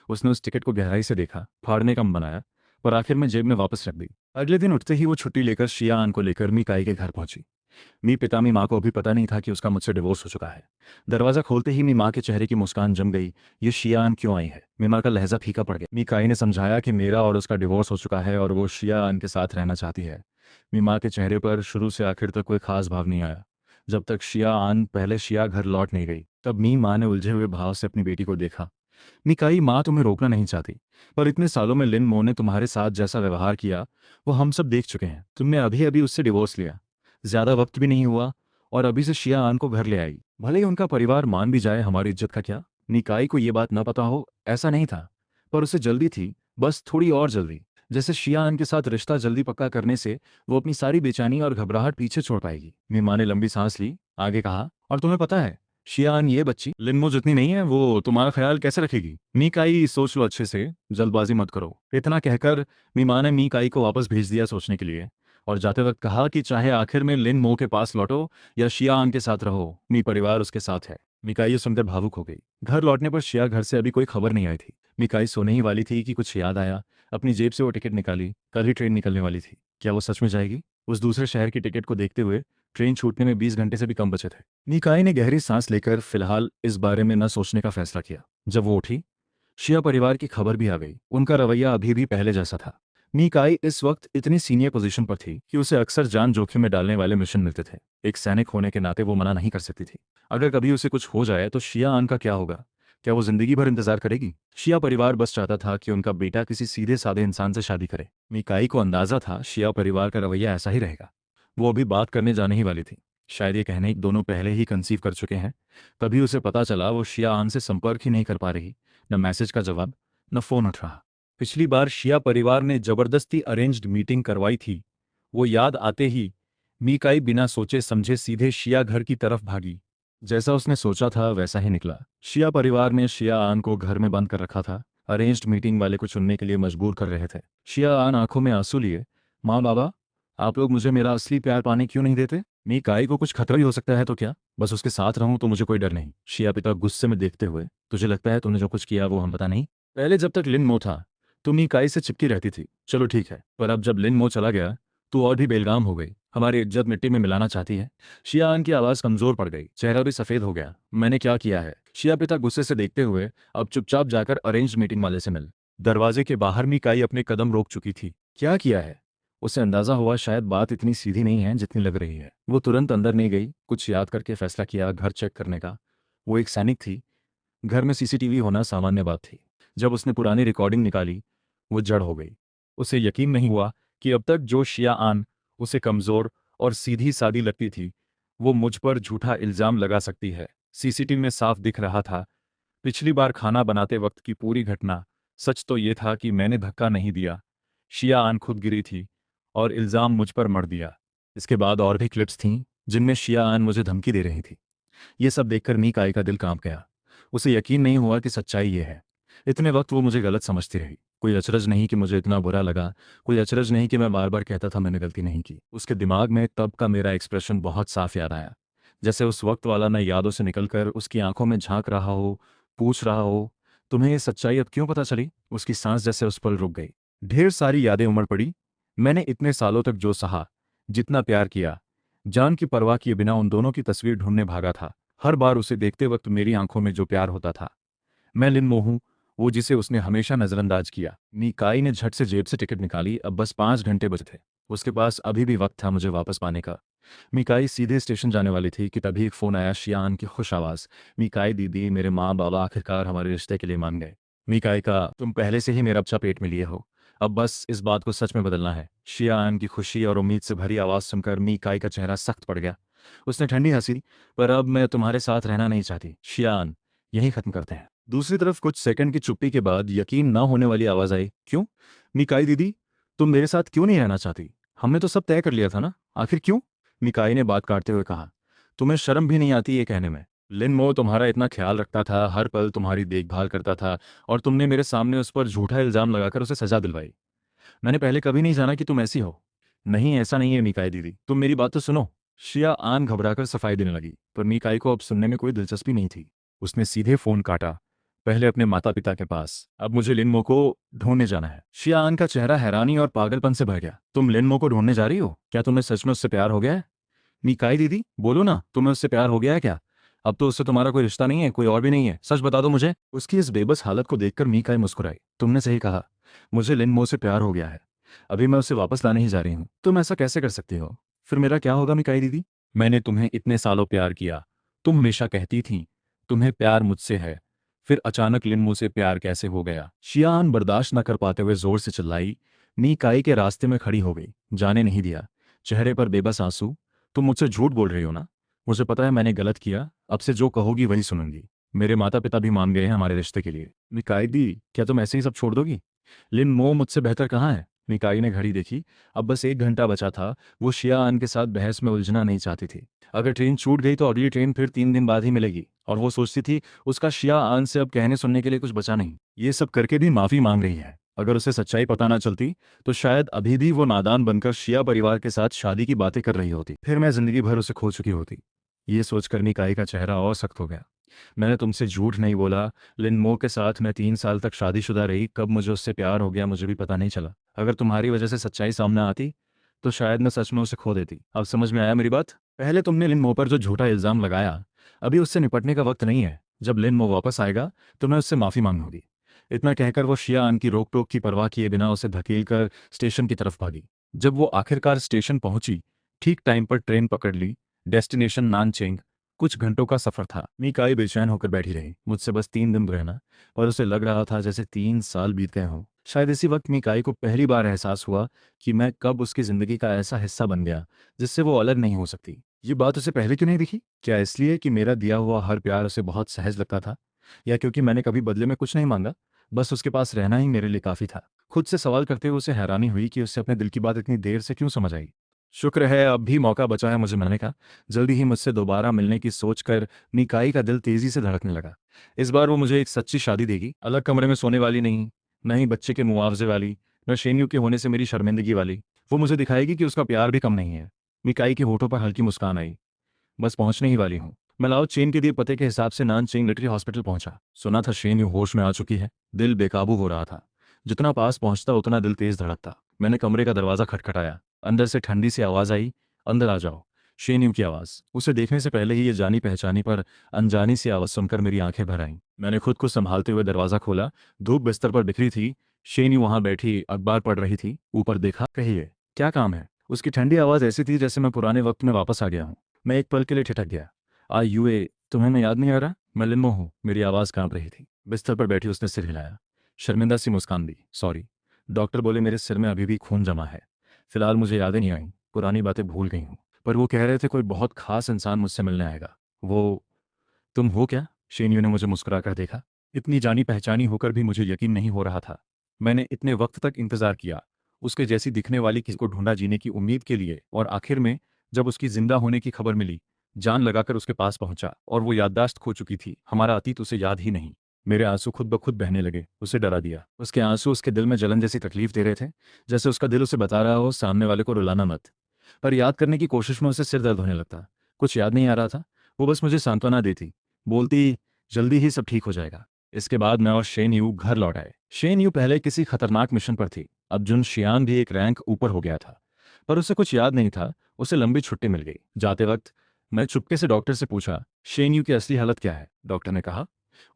उसने उस टिकट को गहराई से देखा, फाड़ने का मन बनाया, पर आखिर में जेब में वापस रख दी। अगले दिन उठते ही वो छुट्टी लेकर शिया आन को लेकर मीकाई के घर पहुंची। मी पितामी माँ को अभी पता नहीं था कि उसका मुझसे डिवोर्स हो चुका है। दरवाजा खोलते ही मी माँ के चेहरे की मुस्कान जम गई। ये शियान क्यों आई है? मीमा का लहजा फीका पड़ गया। मीकाई ने समझाया कि मेरा और उसका डिवोर्स हो चुका है और वो शियान के साथ रहना चाहती है। मीमा के चेहरे पर शुरू से आखिर तक कोई खास भाव नहीं आया। जब तक शिया आन पहले शिया घर लौट नहीं गई। तब मी माँ ने उलझे हुए भाव से अपनी बेटी को देखा। मिकाई, माँ तुम्हें रोकना नहीं चाहती, पर इतने सालों में लिन मो ने तुम्हारे साथ जैसा व्यवहार किया वो हम सब देख चुके हैं। तुमने अभी अभी उससे डिवोर्स लिया, ज्यादा वक्त भी नहीं हुआ, और अभी से शिया आन को घर ले आई। भले ही उनका परिवार मान भी जाए, हमारी इज्जत का क्या? निकाई को ये बात न पता हो ऐसा नहीं था, पर उसे जल्दी थी, बस थोड़ी और जल्दी। जैसे शिया आन के साथ रिश्ता जल्दी पक्का करने से वो अपनी सारी बेचैनी और घबराहट पीछे छोड़ पाएगी। मीमा ने लंबी सांस ली, आगे कहा, और तुम्हें पता है शियान, ये बच्ची लिनमो जितनी नहीं है, वो तुम्हारा ख्याल कैसे रखेगी? मीकाई, सोच लो अच्छे से, जल्दबाजी मत करो। इतना कहकर मीमा ने मीकाई को वापस भेज दिया सोचने के लिए, और जाते वक्त कहा कि चाहे आखिर में लिन मो के पास लौटो या शियान के साथ रहो, मी परिवार उसके साथ है। मिकाई ये सुनकर भावुक हो गई। घर लौटने पर शिया घर से अभी कोई खबर नहीं आई थी। मिकाई सोने ही वाली थी कि कुछ याद आया। अपनी जेब से वो टिकट निकाली, कल ही ट्रेन निकलने वाली थी। क्या वो सच में जाएगी? उस दूसरे शहर की टिकट को देखते हुए ट्रेन छूटने में 20 घंटे से भी कम बचे थे। निकाय ने गहरी सांस लेकर फिलहाल इस बारे में न सोचने का फैसला किया। जब वो उठी, शिया परिवार की खबर भी आ गई। उनका रवैया अभी भी पहले जैसा था। मीकाई इस वक्त इतनी सीनियर पोजीशन पर थी कि उसे अक्सर जान जोखिम में डालने वाले मिशन मिलते थे। एक सैनिक होने के नाते वो मना नहीं कर सकती थी। अगर कभी उसे कुछ हो जाए तो शिया आन का क्या होगा? क्या वो जिंदगी भर इंतजार करेगी? शिया परिवार बस चाहता था कि उनका बेटा किसी सीधे साधे इंसान से शादी करे। मीकाई को अंदाजा था शिया परिवार का रवैया ऐसा ही रहेगा। वो अभी बात करने जाने ही वाली थी। शायद ये कहने दोनों पहले ही कंसीव कर चुके हैं। तभी उसे पता चला वो शिया आन से संपर्क ही नहीं कर पा रही, न मैसेज का जवाब, न फोन उठ रहा। पिछली बार शिया परिवार ने जबरदस्ती अरेंज्ड मीटिंग करवाई थी, वो याद आते ही मीकाई बिना सोचे समझे सीधे शिया घर की तरफ भागी। जैसा उसने सोचा था वैसा ही निकला। शिया परिवार ने शिया आन को घर में बंद कर रखा था। अरेंज्ड मीटिंग वाले को चुनने के लिए मजबूर कर रहे थे। शिया आन आंखों में आंसू लिए, माँ बाबा, आप लोग मुझे मेरा असली प्यार पाने क्यों नहीं देते? मीकाई को कुछ खतरा ही हो सकता है तो क्या? बस उसके साथ रहूं तो मुझे कोई डर नहीं। शिया पिता गुस्से में देखते हुए, तुझे लगता है तुमने जो कुछ किया वो हम पता नहीं? पहले जब तक लिन मो था तुम इकाई से चिपकी रहती थी, चलो ठीक है, पर अब जब लिन मो चला गया तू और भी बेलगाम हो गई। हमारी इज्जत मिट्टी में मिलाना चाहती है? शियान की आवाज कमजोर पड़ गई, चेहरा भी सफेद हो गया। मैंने क्या किया है? शिया पिता गुस्से से देखते हुए, अब चुपचाप जाकर अरेंज मीटिंग वाले से मिल। दरवाजे के बाहर मिकाई अपने कदम रोक चुकी थी। क्या किया है? उसे अंदाजा हुआ शायद बात इतनी सीधी नहीं है जितनी लग रही है। वो तुरंत अंदर नहीं गई, कुछ याद करके फैसला किया घर चेक करने का। वो एक सैनिक थी, घर में सीसीटीवी होना सामान्य बात थी। जब उसने पुरानी रिकॉर्डिंग निकाली, वो जड़ हो गई। उसे यकीन नहीं हुआ कि अब तक जो शिया आन उसे कमजोर और सीधी सादी लगती थी, वो मुझ पर झूठा इल्जाम लगा सकती है। सीसीटीवी में साफ दिख रहा था, पिछली बार खाना बनाते वक्त की पूरी घटना। सच तो ये था कि मैंने धक्का नहीं दिया, शिया आन खुद गिरी थी और इल्जाम मुझ पर मढ़ दिया। इसके बाद और भी क्लिप्स थीं जिनमें शिया आन मुझे धमकी दे रही थी। ये सब देखकर मीकाई का दिल कांप गया। उसे यकीन नहीं हुआ कि सच्चाई ये है। इतने वक्त वो मुझे गलत समझती रही। कोई अचरज नहीं कि मुझे इतना बुरा लगा, कोई अचरज नहीं कि मैं बार बार कहता था मैंने गलती नहीं की। उसके दिमाग में तब का मेरा एक्सप्रेशन बहुत साफ याद आया, जैसे उस वक्त वाला मैं यादों से निकलकर उसकी आंखों में झांक रहा हो, पूछ रहा हो, तुम्हें ये सच्चाई अब क्यों पता चली? उसकी सांस जैसे उस पल रुक गई। ढेर सारी यादें उमड़ पड़ी। मैंने इतने सालों तक जो सहा, जितना प्यार किया, जान की परवाह किए बिना उन दोनों की तस्वीर ढूंढने भागा था। हर बार उसे देखते वक्त मेरी आंखों में जो प्यार होता था, मैं लिन मो हूं, वो जिसे उसने हमेशा नजरअंदाज किया। मीकाई ने झट से जेब से टिकट निकाली। अब बस 5 घंटे बचे थे। उसके पास अभी भी वक्त था मुझे वापस पाने का। मीकाई सीधे स्टेशन जाने वाली थी कि तभी एक फोन आया, शियान की खुश आवाज, मीकाई दीदी, मेरे माँ बाबा आखिरकार हमारे रिश्ते के लिए मान गए। मीकाई का, तुम पहले से ही मेरा बच्चा पेट में लिए हो, अब बस इस बात को सच में बदलना है। शियान की खुशी और उम्मीद से भरी आवाज सुनकर मीकाई का चेहरा सख्त पड़ गया। उसने ठंडी हंसी, पर अब मैं तुम्हारे साथ रहना नहीं चाहती शियान, यही खत्म करते हैं। दूसरी तरफ कुछ सेकंड की चुप्पी के बाद यकीन ना होने वाली आवाज आई, क्यों? मिकाई दीदी, तुम मेरे साथ क्यों नहीं रहना चाहती? हमने तो सब तय कर लिया था ना, आखिर क्यों? मिकाई ने बात काटते हुए कहा, तुम्हें शर्म भी नहीं आती ये कहने में? लिन मो तुम्हारा इतना ख्याल रखता था, हर पल तुम्हारी देखभाल करता था, और तुमने मेरे सामने उस पर झूठा इल्जाम लगाकर उसे सजा दिलवाई। मैंने पहले कभी नहीं जाना कि तुम ऐसी हो। नहीं, ऐसा नहीं है मिकाई दीदी, तुम मेरी बात तो सुनो। शिया आन घबराकर सफाई देने लगी, पर मिकाई को अब सुनने में कोई दिलचस्पी नहीं थी। उसने सीधे फोन काटा, पहले अपने माता पिता के पास, अब मुझे लिनमो को ढूंढने जाना है। शिया आन का चेहरा हैरानी और पागलपन से भर गया। तुम लिनमो को ढूंढने जा रही हो? क्या तुम्हें सच में उससे प्यार हो गया है? मिकाई दीदी, बोलो ना, तुम्हें उससे प्यार हो गया है क्या? अब तो उससे तुम्हारा कोई रिश्ता नहीं है, कोई और भी नहीं है, सच बता दो मुझे। उसकी इस बेबस हालत को देखकर मिकाई मुस्कुराई, तुमने सही कहा, मुझे लिनमो से प्यार हो गया है। अभी मैं उसे वापस लाने ही जा रही हूँ। तुम ऐसा कैसे कर सकती हो? फिर मेरा क्या होगा मिकाई दीदी? मैंने तुम्हें इतने सालों प्यार किया, तुम हमेशा कहती थी तुम्हें प्यार मुझसे है, फिर अचानक लिन मुझसे प्यार कैसे हो गया? शियान बर्दाश्त न कर पाते हुए जोर से चिल्लाई। नी काई के रास्ते में खड़ी हो गई, जाने नहीं दिया, चेहरे पर बेबस आंसू। तुम मुझसे झूठ बोल रही हो ना? मुझे पता है मैंने गलत किया, अब से जो कहोगी वही सुनूंगी। मेरे माता पिता भी मान गए हैं हमारे रिश्ते के लिए। निकाई दी, क्या तुम ऐसे ही सब छोड़ दोगी? लिन मो मुझसे बेहतर कहाँ है? निकाई ने घड़ी देखी, अब बस 1 घंटा बचा था। वो शियान के साथ बहस में उलझना नहीं चाहती थी। अगर ट्रेन छूट गई तो अगली ट्रेन फिर 3 दिन बाद ही मिलेगी, और वो सोचती थी उसका शियान से अब कहने सुनने के लिए कुछ बचा नहीं। ये सब करके भी माफी मांग रही है। अगर उसे सच्चाई पता ना चलती तो शायद अभी भी वो नादान बनकर शिया परिवार के साथ शादी की बातें कर रही होती, फिर मैं जिंदगी भर उसे खो चुकी होती। ये सोचकर निकाई का चेहरा और सख्त हो गया। मैंने तुमसे झूठ नहीं बोला। लिनमो के साथ मैं 3 साल तक शादीशुदा रही, कब मुझे उससे प्यार हो गया मुझे भी पता नहीं चला। अगर तुम्हारी वजह से सच्चाई सामने आती तो शायद मैं सच में उसे खो देती। अब समझ में आया मेरी बात? पहले तुमने लिनमो पर जो झूठा इल्जाम लगाया, अभी उससे निपटने का वक्त नहीं है। जब लिनमो वापस आएगा तो मैं उससे माफी मांगूंगी। इतना कहकर वो शियान की रोक टोक की परवाह किए बिना उसे धकेल कर स्टेशन की तरफ भागी। जब वो आखिरकार स्टेशन पहुंची, ठीक टाइम पर ट्रेन पकड़ ली। डेस्टिनेशन नानचेंग। कुछ घंटों का सफर था। मीकाई बेचैन होकर बैठी रही, मुझसे बस 3 दिन रहना, पर उसे लग रहा था जैसे 3 साल बीत गए हों। शायद इसी वक्त मीकाई को पहली बार एहसास हुआ कि मैं कब उसकी जिंदगी का ऐसा हिस्सा बन गया जिससे वो अलग नहीं हो सकती। ये बात उसे पहले क्यों नहीं दिखी? क्या इसलिए कि मेरा दिया हुआ हर प्यार उसे बहुत सहज लगता था, या क्योंकि मैंने कभी बदले में कुछ नहीं मांगा, बस उसके पास रहना ही मेरे लिए काफी था? खुद से सवाल करते हुए उसे हैरानी हुई कि उससे अपने दिल की बात इतनी देर से क्यों समझ आई। शुक्र है अब भी मौका बचा है मुझे मिलने का। जल्दी ही मुझसे दोबारा मिलने की सोचकर निकाई का दिल तेजी से धड़कने लगा। इस बार वो मुझे एक सच्ची शादी देगी, अलग कमरे में सोने वाली नहीं, न ही बच्चे के मुआवजे वाली, न शेन्यू के होने से मेरी शर्मिंदगी वाली। वो मुझे दिखाएगी कि उसका प्यार भी कम नहीं है। मिकाई के होठों पर हल्की मुस्कान आई। बस पहुंचने ही वाली हूँ। मैं लाओ चेन के दिए पते के हिसाब से नानचेंग मिलिट्री हॉस्पिटल पहुंचा। सुना था शेन्यू होश में आ चुकी है। दिल बेकाबू हो रहा था। जितना पास पहुंचता उतना दिल तेज धड़कता। मैंने कमरे का दरवाजा खटखटाया। अंदर से ठंडी सी आवाज आई, अंदर आ जाओ। शेन्यू की आवाज। उसे देखने से पहले ही ये जानी पहचानी पर अनजानी सी आवाज सुनकर मेरी आंखें भर आईं। मैंने खुद को संभालते हुए दरवाजा खोला। धूप बिस्तर पर बिखरी थी। शेन्यू वहां बैठी अखबार पढ़ रही थी। ऊपर देखा। कहिए, क्या काम है? उसकी ठंडी आवाज ऐसी थी जैसे मैं पुराने वक्त में वापस आ गया हूँ। मैं एक पल के लिए ठिठक गया। यूए, तुम्हें मैं याद नहीं आ रहा? मैं लिन्मो हूँ। मेरी आवाज़ कांप रही थी। बिस्तर पर बैठी उसने सिर हिलाया। शर्मिंदा सी मुस्कान दी। सॉरी। डॉक्टर बोले मेरे सिर में अभी भी खून जमा है। फिलहाल मुझे यादें नहीं आई, पुरानी बातें भूल गई हूँ। पर वो कह रहे थे कोई बहुत खास इंसान मुझसे मिलने आएगा। वो तुम हो क्या? शेन्यू ने मुझे मुस्कुराकर देखा। इतनी जानी पहचानी होकर भी मुझे यकीन नहीं हो रहा था। मैंने इतने वक्त तक इंतजार किया, उसके जैसी दिखने वाली किसी को ढूंढा जीने की उम्मीद के लिए, और आखिर में जब उसकी जिंदा होने की खबर मिली, जान लगाकर उसके पास पहुंचा, और वो याददाश्त खो चुकी थी। हमारा अतीत उसे याद ही नहीं। मेरे आंसू खुद ब खुद बहने लगे। उसे डरा दिया। उसके आंसू उसके दिल में जलन जैसी तकलीफ दे रहे थे, जैसे उसका दिल उसे बता रहा हो सामने वाले को रुलाना मत। पर याद करने की कोशिश में उसे सिर दर्द होने लगता। कुछ याद नहीं आ रहा था। वो बस मुझे सांत्वना देती, बोलती जल्दी ही सब ठीक हो जाएगा। इसके बाद मैं और शेन यू घर लौट आए। शेन यू पहले किसी खतरनाक मिशन पर थी, अब जुन शियान भी एक रैंक ऊपर हो गया था, पर उसे कुछ याद नहीं था। उसे लंबी छुट्टी मिल गई। जाते वक्त मैं चुपके से डॉक्टर से पूछा, शेन यू की असली हालत क्या है? डॉक्टर ने कहा,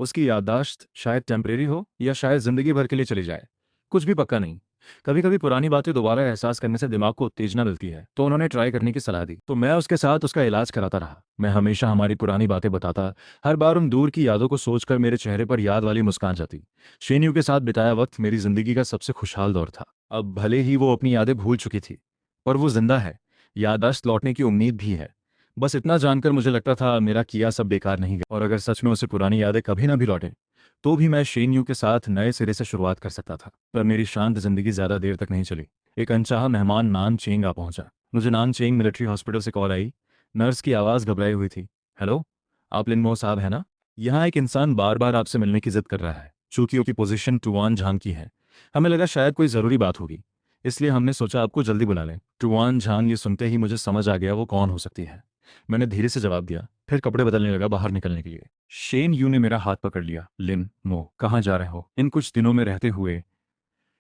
उसकी याददाश्त शायद टेम्परेरी हो या शायद जिंदगी भर के लिए चली जाए, कुछ भी पक्का नहीं। कभी कभी पुरानी बातें दोबारा एहसास करने से दिमाग को उत्तेजना मिलती है, तो उन्होंने ट्राई करने की सलाह दी। तो मैं उसके साथ उसका इलाज कराता रहा। मैं हमेशा हमारी पुरानी बातें बताता। हर बार उन दूर की यादों को सोचकर मेरे चेहरे पर याद वाली मुस्कान जाती। शेन्यू के साथ बिताया वक्त मेरी जिंदगी का सबसे खुशहाल दौर था। अब भले ही वो अपनी यादें भूल चुकी थी, पर वो जिंदा है। याददाश्त लौटने की उम्मीद भी है। बस इतना जानकर मुझे लगता था मेरा किया सब बेकार नहीं गया, और अगर सच में उसे पुरानी यादें कभी ना भी लौटे तो भी मैं शेन्यू के साथ नए सिरे से शुरुआत कर सकता था। पर मेरी शांत जिंदगी ज्यादा देर तक नहीं चली। एक अनचाहा मेहमान नानचेंग आ पहुंचा। मुझे नानचेंग मिलिट्री हॉस्पिटल से कॉल आई। नर्स की आवाज़ घबराई हुई थी। हेलो, आप लिनमो साहब है ना? यहाँ एक इंसान बार बार आपसे मिलने की जिद कर रहा है। चूंकि उसकी पोजीशन टुआन झांग की है, हमें लगा शायद कोई ज़रूरी बात होगी, इसलिए हमने सोचा आपको जल्दी बुला लें। टुआन झांग, ये सुनते ही मुझे समझ आ गया वो कौन हो सकती है। मैंने धीरे से जवाब दिया, फिर कपड़े बदलने लगा बाहर निकलने के लिए। शेन यू ने मेरा हाथ पकड़ लिया। लिन मो, कहाँ जा रहे हो? इन कुछ दिनों में रहते हुए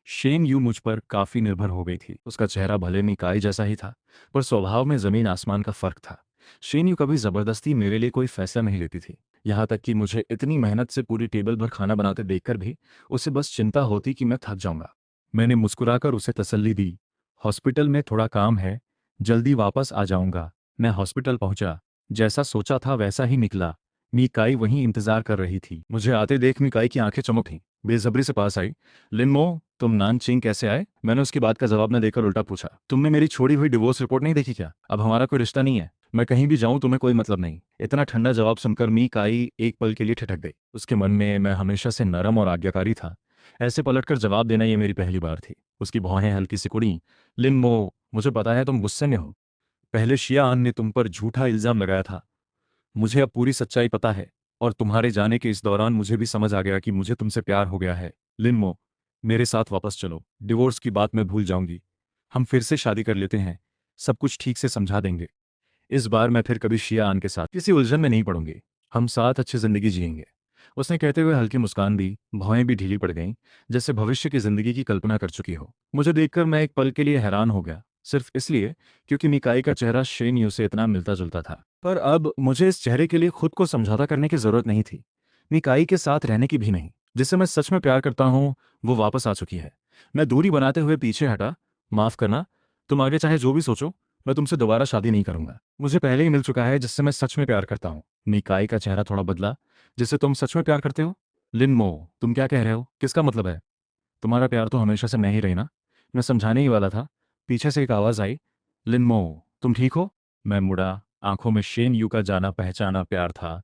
शेन यू मुझ पर काफी निर्भर हो गई थी। उसका चेहरा भले निकाय जैसा ही था, पर स्वभाव में जमीन आसमान का फर्क था। शेन यू कभी जबरदस्ती मेरे लिए कोई फैसला नहीं लेती थी। यहाँ तक कि मुझे इतनी मेहनत से पूरी टेबल भर खाना बनाते देखकर भी उसे बस चिंता होती कि मैं थक जाऊंगा। मैंने मुस्कुराकर उसे तसल्ली दी। हॉस्पिटल में थोड़ा काम है, जल्दी वापस आ जाऊंगा। मैं हॉस्पिटल पहुंचा। जैसा सोचा था वैसा ही निकला। मीकाई वहीं इंतजार कर रही थी। मुझे आते देख मीकाई की आंखें चमक थीं। बेसब्री से पास आई। लिनमो, तुम नानचिंग कैसे आए? मैंने उसकी बात का जवाब न देकर उल्टा पूछा, तुमने मेरी छोड़ी हुई डिवोर्स रिपोर्ट नहीं देखी क्या? अब हमारा कोई रिश्ता नहीं है। मैं कहीं भी जाऊं तुम्हें कोई मतलब नहीं। इतना ठंडा जवाब सुनकर मीकाई एक पल के लिए ठिठक गई। उसके मन में मैं हमेशा से नरम और आज्ञाकारी था। ऐसे पलटकर जवाब देना ये मेरी पहली बार थी। उसकी भौहें हल्की सी कुड़ी। लिनमो, मुझे पता है तुम गुस्से में हो। पहले शियान ने तुम पर झूठा इल्जाम लगाया था। मुझे अब पूरी सच्चाई पता है। और तुम्हारे जाने के इस दौरान मुझे भी समझ आ गया कि मुझे तुमसे प्यार हो गया है। लिनमो, मेरे साथ वापस चलो। डिवोर्स की बात मैं भूल जाऊंगी। हम फिर से शादी कर लेते हैं। सब कुछ ठीक से समझा देंगे। इस बार मैं फिर कभी शियान के साथ किसी उलझन में नहीं पड़ूंगी। हम साथ अच्छी जिंदगी जिएंगे। उसने कहते हुए हल्की मुस्कान दी। भौएं भी ढीली पड़ गईं, जैसे भविष्य की जिंदगी की कल्पना कर चुकी हो। मुझे देखकर मैं एक पल के लिए हैरान हो गया, सिर्फ इसलिए क्योंकि मिकाई का चेहरा शेन यू से इतना मिलता जुलता था। पर अब मुझे इस चेहरे के लिए खुद को समझौता करने की जरूरत नहीं थी। मिकाई के साथ रहने की भी नहीं। जिससे मैं सच में प्यार करता हूँ वो वापस आ चुकी है। मैं दूरी बनाते हुए पीछे हटा। माफ करना, तुम आगे चाहे जो भी सोचो, मैं तुमसे दोबारा शादी नहीं करूंगा। मुझे पहले ही मिल चुका है जिससे मैं सच में प्यार करता हूँ। मिकाई का चेहरा थोड़ा बदला। जिससे तुम सच में प्यार करते हो? लिनमो, तुम क्या कह रहे हो? किसका मतलब है? तुम्हारा प्यार तो हमेशा से मैं ही रही ना। मैं समझाने ही वाला था। पीछे से एक आवाज आई। लिनमो, तुम ठीक हो? मैं मुड़ा। आंखों में शेन यू का जाना पहचाना प्यार था।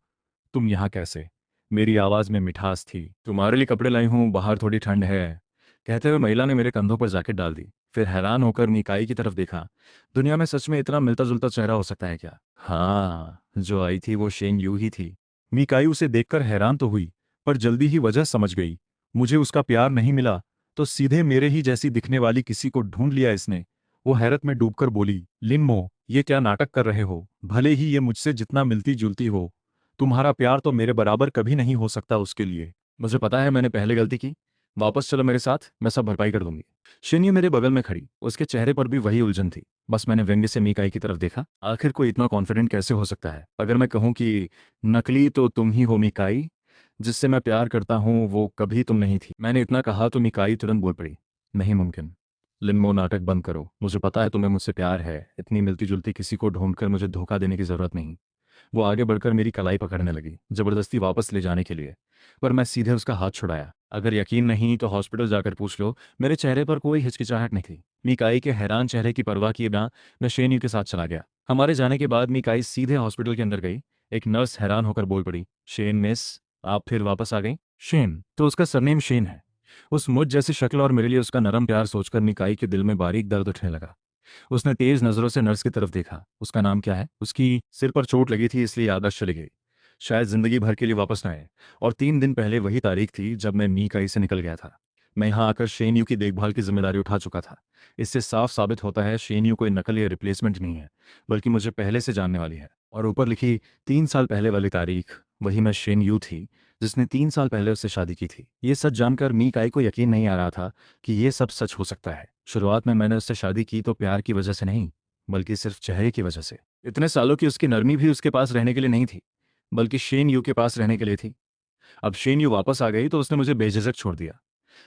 तुम यहाँ कैसे? मेरी आवाज में मिठास थी। तुम्हारे लिए कपड़े लाई हूँ, बाहर थोड़ी ठंड है। कहते हुए महिला ने मेरे कंधों पर जैकेट डाल दी। फिर हैरान होकर निकाई की तरफ देखा। दुनिया में सच में इतना मिलता जुलता चेहरा हो सकता है क्या? हाँ, जो आई थी वो शेन यू ही थी। मीकाई उसे देखकर हैरान तो हुई, पर जल्दी ही वजह समझ गई। मुझे उसका प्यार नहीं मिला तो सीधे मेरे ही जैसी दिखने वाली किसी को ढूंढ लिया इसने। वो हैरत में डूबकर बोली, लिनमो, ये क्या नाटक कर रहे हो? भले ही ये मुझसे जितना मिलती जुलती हो, तुम्हारा प्यार तो मेरे बराबर कभी नहीं हो सकता उसके लिए। मुझे पता है मैंने पहले गलती की। वापस चलो मेरे साथ, मैं सब भरपाई कर दूंगी। शिन्यू मेरे बगल में खड़ी, उसके चेहरे पर भी वही उलझन थी। बस मैंने व्यंग्य से मीकाई की तरफ देखा। आखिर कोई इतना कॉन्फिडेंट कैसे हो सकता है? अगर मैं कहूं कि नकली तो तुम ही हो मिकाई, जिससे मैं प्यार करता हूं वो कभी तुम नहीं थी। मैंने इतना कहा तो मिकाई तुरंत बोल पड़ी, नहीं मुमकिन। लिम्बो, नाटक बंद करो। मुझे पता है तुम्हें मुझसे प्यार है। इतनी मिलती जुलती किसी को ढूंढकर मुझे धोखा देने की जरूरत नहीं। वो आगे बढ़कर मेरी कलाई पकड़ने लगी, जबरदस्ती वापस ले जाने के लिए। पर मैं सीधे उसका हाथ छुड़ाया। अगर यकीन नहीं तो हॉस्पिटल जाकर पूछ लो। मेरे चेहरे पर कोई हिचकिचाहट नहीं थी। मीकाई के हैरान चेहरे की परवाह किए बिना मैं शेनयू के साथ चला गया। हमारे जाने के बाद मीकाई सीधे हॉस्पिटल के अंदर गई। एक नर्स हैरान होकर बोल पड़ी, शेन मिस, आप फिर वापस आ गई? शेन तो उसका सरनेम शेन है। उस मुझ जैसी शक्ल और मेरे लिए उसका नरम प्यार सोचकर मिकाई के दिल में बारीक दर्द उठने लगा। उसने तेज नजरों से नर्स की तरफ देखा। उसका नाम क्या है? उसकी सिर पर चोट लगी थी इसलिए याददाश्त चली गई। शायद जिंदगी भर के लिए वापस न आए। और 3 दिन पहले वही तारीख थी जब मैं मीकाई से निकल गया था। मैं यहाँ आकर शेनयू की देखभाल की जिम्मेदारी उठा चुका था। इससे साफ साबित होता है शेनयू कोई नकल या रिप्लेसमेंट नहीं है, बल्कि मुझे पहले से जानने वाली है। और ऊपर लिखी 3 साल पहले वाली तारीख, वही मैं शेनयू थी जिसने 3 साल पहले उससे शादी की थी। ये सच जानकर मीकाई को यकीन नहीं आ रहा था कि ये सब सच हो सकता है। शुरुआत में मैंने उससे शादी की तो प्यार की वजह से नहीं, बल्कि सिर्फ चेहरे की वजह से। इतने सालों की उसकी नरमी भी उसके पास रहने के लिए नहीं थी, बल्कि शेन यू के पास रहने के लिए थी। अब शेन यू वापस आ गई तो उसने मुझे बेझिझक छोड़ दिया।